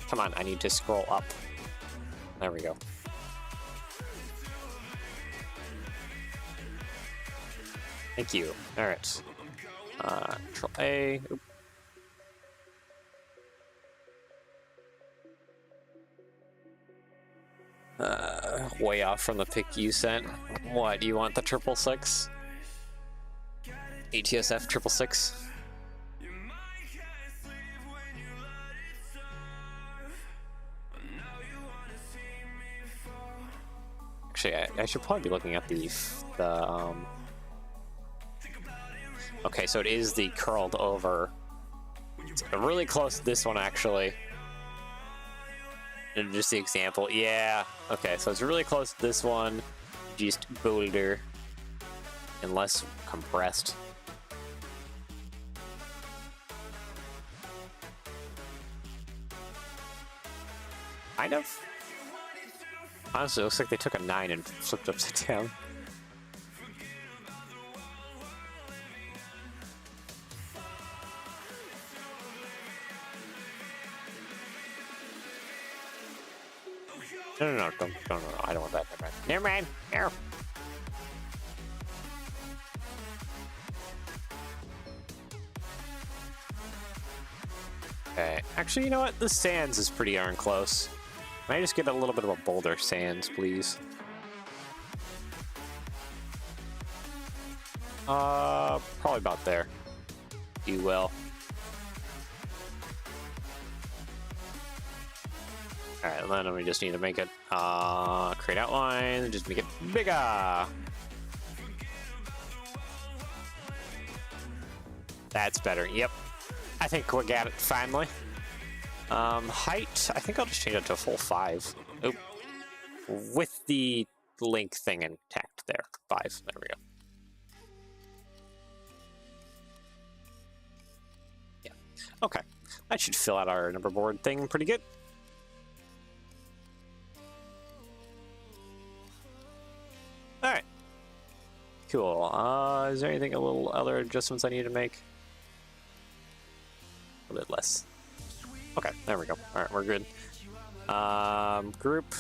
Come on, I need to scroll up. There we go. Thank you. All right. Control A. Oop. Way off from the pick you sent. What, do you want the 666? ATSF 666? Actually, I should probably be looking at the okay, so it is the curled over. It's really close to this one, actually. And just the example, yeah. Okay, so it's really close to this one, just bolder and less compressed. Kind of. Honestly, it looks like they took a 9 and flipped upside down. No, don't, I don't want that. Never mind. Never mind. Okay, actually, you know what? The sands is pretty darn close. Can I just get a little bit of a boulder sands, please? Probably about there. You will. Alright, and then we just need to make it, create outline, and just make it bigger. That's better, yep. I think we got it finally. Height, I think I'll just change it to a full 5. Oop. With the link thing intact there. 5, there we go. Yeah, okay. That should fill out our number board thing pretty good. Alright. Cool. Is there anything, other adjustments I need to make? A little bit less. Okay, there we go. Alright, we're good. Group.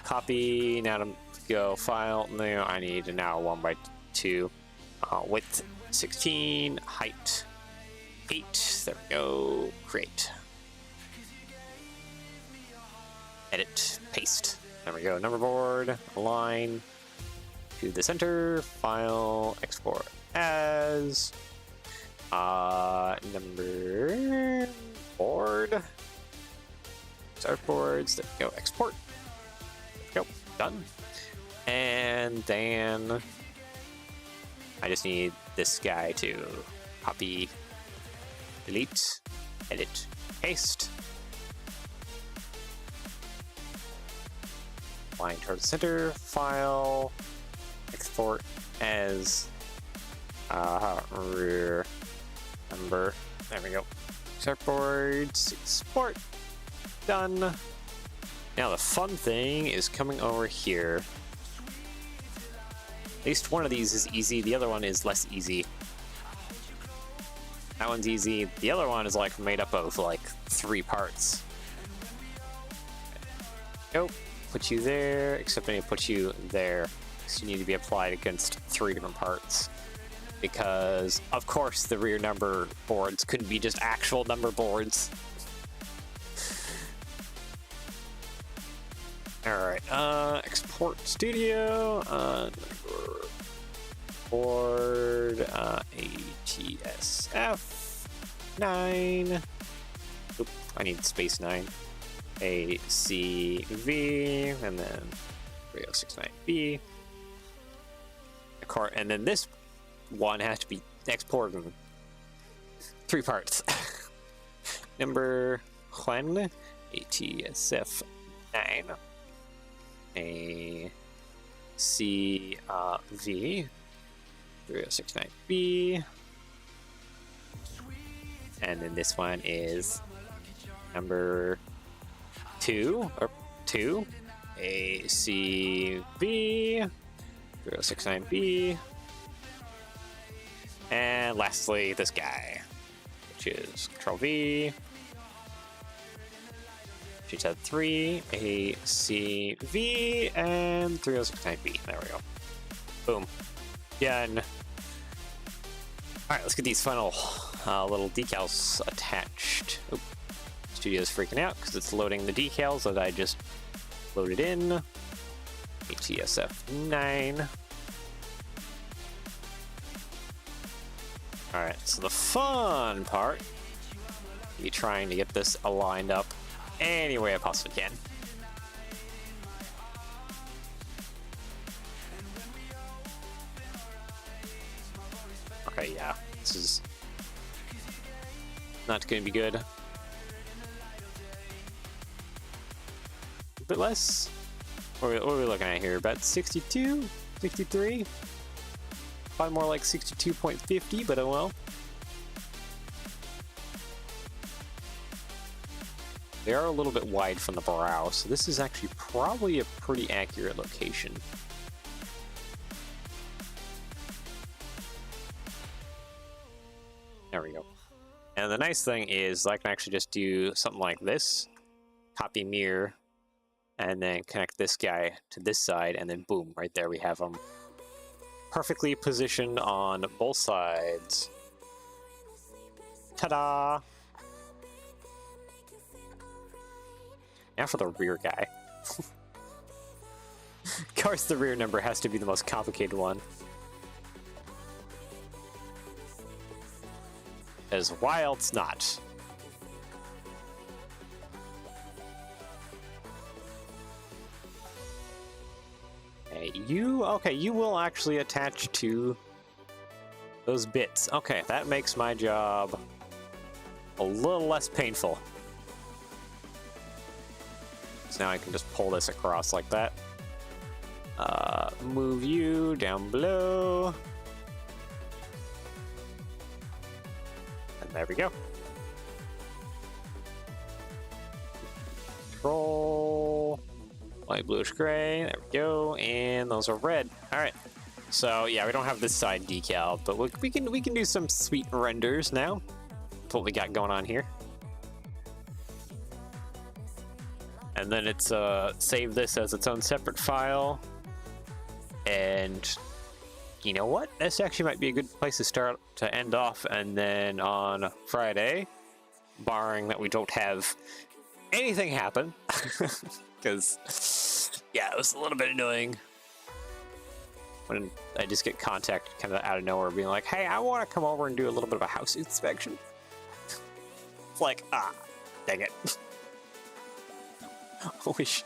Copy. Now to go file. No, I need now 1x2. Width 16, height 8. There we go. Create. Edit. Paste. There we go. Number board. Align to the center. File. Export as. Number board. Start boards. There we go. Export. There we go. Done. And then I just need this guy to copy, delete, edit, paste. Line towards the center, file, export as rear number. There we go. Start boards, export. Done. Now the fun thing is coming over here. At least one of these is easy, the other one is less easy. That one's easy, the other one is like made up of like 3 parts. Nope, put you there, except I need to put you there. So you need to be applied against 3 different parts. Because, of course, the rear number boards couldn't be just actual number boards. Alright, export studio, board, ATSF 9. Oop, I need space 9. ACV, and then 3069B. And then this one has to be exported in 3 parts. Number 1, ATSF 9. ACV 3069B, and then this one is number 2 ACV 3069B, and lastly this guy, which is Control V. She said 3 ACV and 3069B. There we go. Boom. Done. Alright, let's get these final little decals attached. Oop. Studio's freaking out because it's loading the decals that I just loaded in. ATSF 9. Alright, so the fun part will be trying to get this aligned up any way I possibly can. Okay, yeah, this is not going to be good. A bit less? What are we looking at here? About 62? 63? Probably more like 62.50, but oh well. They are a little bit wide from the brow, so this is actually probably a pretty accurate location. There we go. And the nice thing is I can actually just do something like this, copy mirror, and then connect this guy to this side, and then boom, right there we have them perfectly positioned on both sides. Ta-da! Now for the rear guy. Of course the rear number has to be the most complicated one. As why else not? Okay, you will actually attach to those bits. Okay, that makes my job a little less painful. So now I can just pull this across like that. Move you down below. And there we go. Control. Light bluish gray. There we go. And those are red. Alright. So yeah, we don't have this side decal, but we can do some sweet renders now. That's what we got going on here. And then it's save this as its own separate file, and you know what? This actually might be a good place to end off, and then on Friday, barring that we don't have anything happen, because, yeah, it was a little bit annoying when I just get contacted kind of out of nowhere being like, hey, I want to come over and do a little bit of a house inspection. It's like, dang it. I wish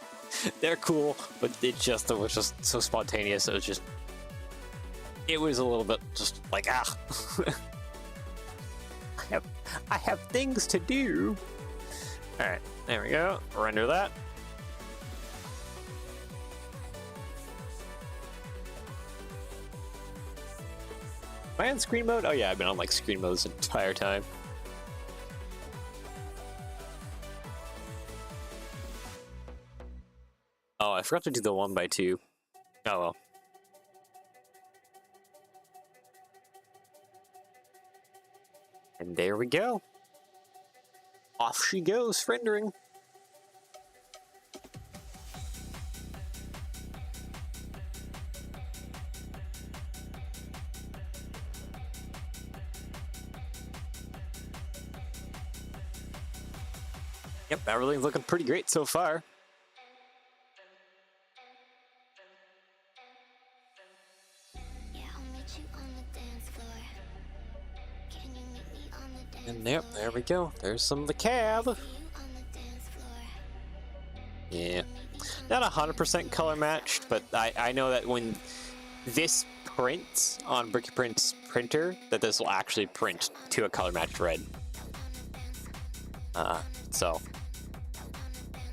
they're cool, but it was just so spontaneous. It was a little bit just like, I have things to do. All right, there we go. Render that. Am I on screen mode? Oh yeah, I've been on like screen mode this entire time. Oh, I forgot to do the 1x2. Oh well. And there we go. Off she goes, rendering. Yep, everything's looking pretty great so far. And yep, there we go. There's some of the cab. Yeah. Not 100% color matched, but I know that when this prints on Bricky Print's printer, that this will actually print to a color matched red. So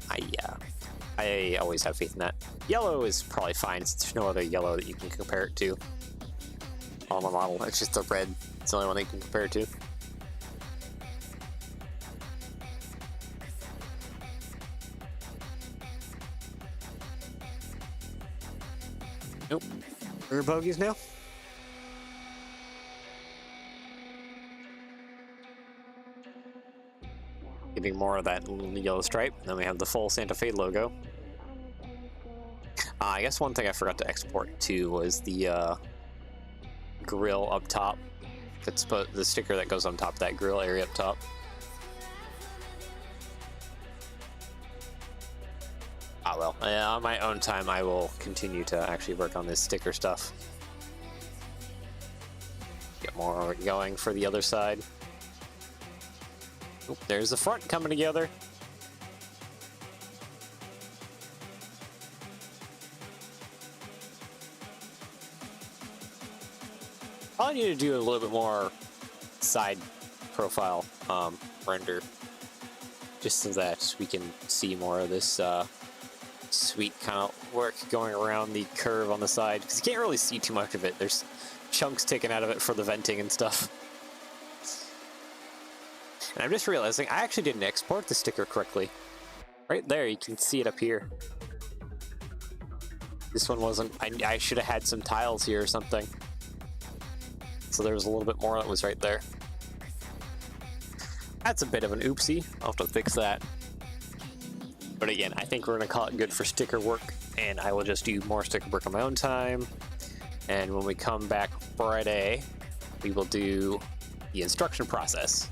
I always have faith in that. Yellow is probably fine, since there's no other yellow that you can compare it to on the model. It's just the red. It's the only one that you can compare it to. Nope. Rear bogies now. Giving more of that yellow stripe. Then we have the full Santa Fe logo. I guess one thing I forgot to export too was the grill up top. It's the sticker that goes on top of that grill area up top. Ah well, on my own time I will continue to actually work on this sticker stuff. Get more going for the other side. Oop, there's the front coming together. Probably need to do a little bit more side profile render, just so that we can see more of this sweet kind of work going around the curve on the side, because you can't really see too much of it. There's chunks taken out of it for the venting and stuff. And I'm just realizing I actually didn't export the sticker correctly. Right there, you can see it up here. This one wasn't. I should have had some tiles here or something. So there was a little bit more that was right there. That's a bit of an oopsie. I'll have to fix that. But again, I think we're going to call it good for sticker work, and I will just do more sticker work on my own time. And when we come back Friday, we will do the instruction process.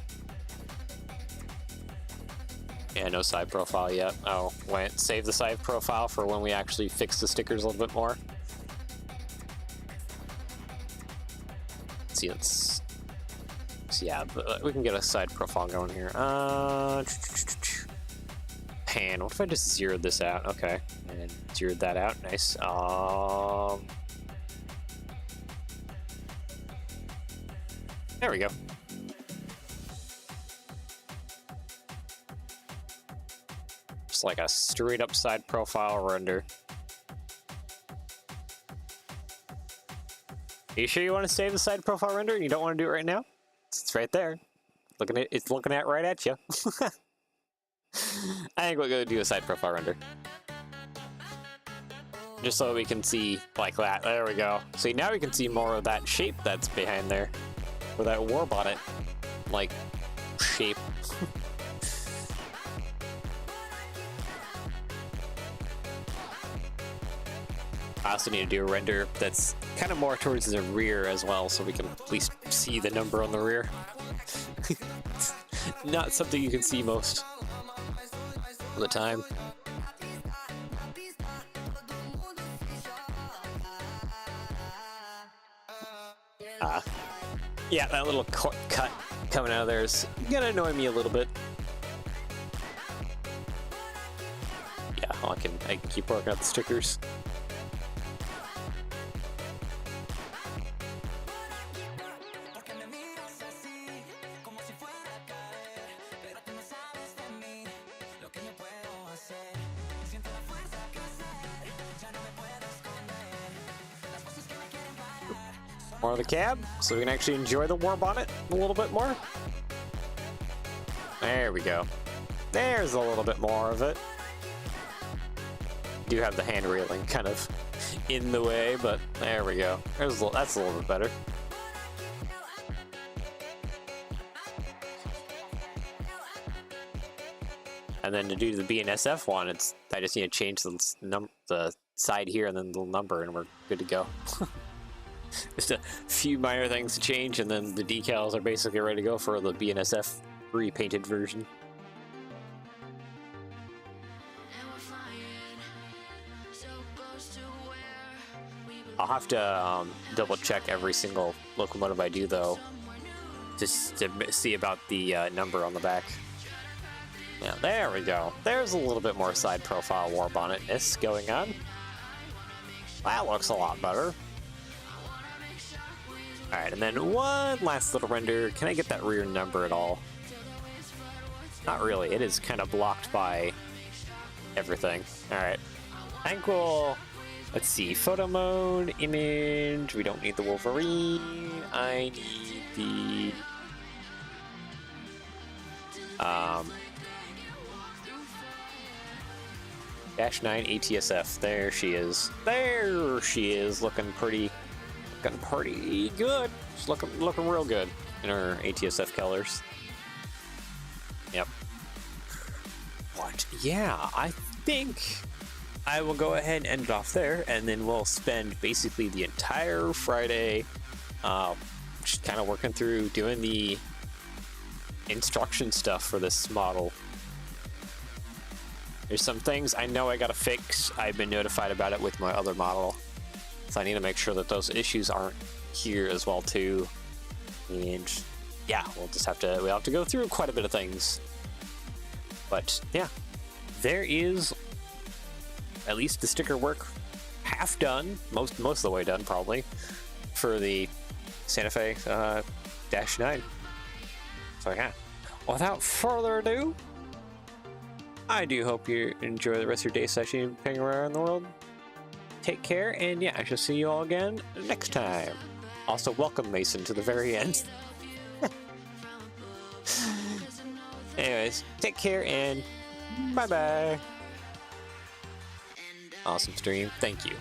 Yeah, no side profile yet. Oh, wait, save the side profile for when we actually fix the stickers a little bit more. Let's see, yeah, but we can get a side profile going here. Pan, what if I just zeroed this out? Okay, and zeroed that out, nice. There we go. Just like a straight up side profile render. Are you sure you want to save the side profile render and you don't want to do it right now? It's right there. It's looking at right at you. I think we're going to do a side profile render. Just so we can see like that. There we go. See, now we can see more of that shape that's behind there. Or that war bonnet like shape. I also need to do a render that's kind of more towards the rear as well, so we can at least see the number on the rear. Not something you can see most of the time. Yeah, that little cut coming out of there is gonna annoy me a little bit. Yeah, I can keep working out the stickers. More of the cab, so we can actually enjoy the war bonnet a little bit more. There we go. There's a little bit more of it. Do have the hand railing kind of in the way, but there we go. That's a little bit better. And then to do the BNSF one, I just need to change the side here and then the number, and we're good to go. Just a few minor things to change, and then the decals are basically ready to go for the BNSF repainted version. I'll have to double check every single locomotive I do, though, just to see about the number on the back. Yeah, there we go. There's a little bit more side profile war bonnetness going on. That looks a lot better. Alright, and then one last little render. Can I get that rear number at all? Not really. It is kind of blocked by everything. Alright. I think we'll... Let's see. Photo mode, image. We don't need the Wolverine. I need the... Dash 9 ATSF. There she is. There she is. Looking pretty good. She's looking real good in her ATSF colors. Yep. But yeah, I think I will go ahead and end it off there, and then we'll spend basically the entire Friday just kind of working through doing the instruction stuff for this model. There's some things I know I gotta fix. I've been notified about it with my other model, so I need to make sure that those issues aren't here as well too. And yeah, we'll have to go through quite a bit of things. But yeah, there is at least the sticker work half done, most of the way done probably, for the Santa Fe Dash 9. So yeah, without further ado, I do hope you enjoy the rest of your day session anywhere around the world. Take care, and yeah, I shall see you all again next time. Also, welcome Mason to the very end. Anyways, take care, and bye-bye. Awesome stream. Thank you.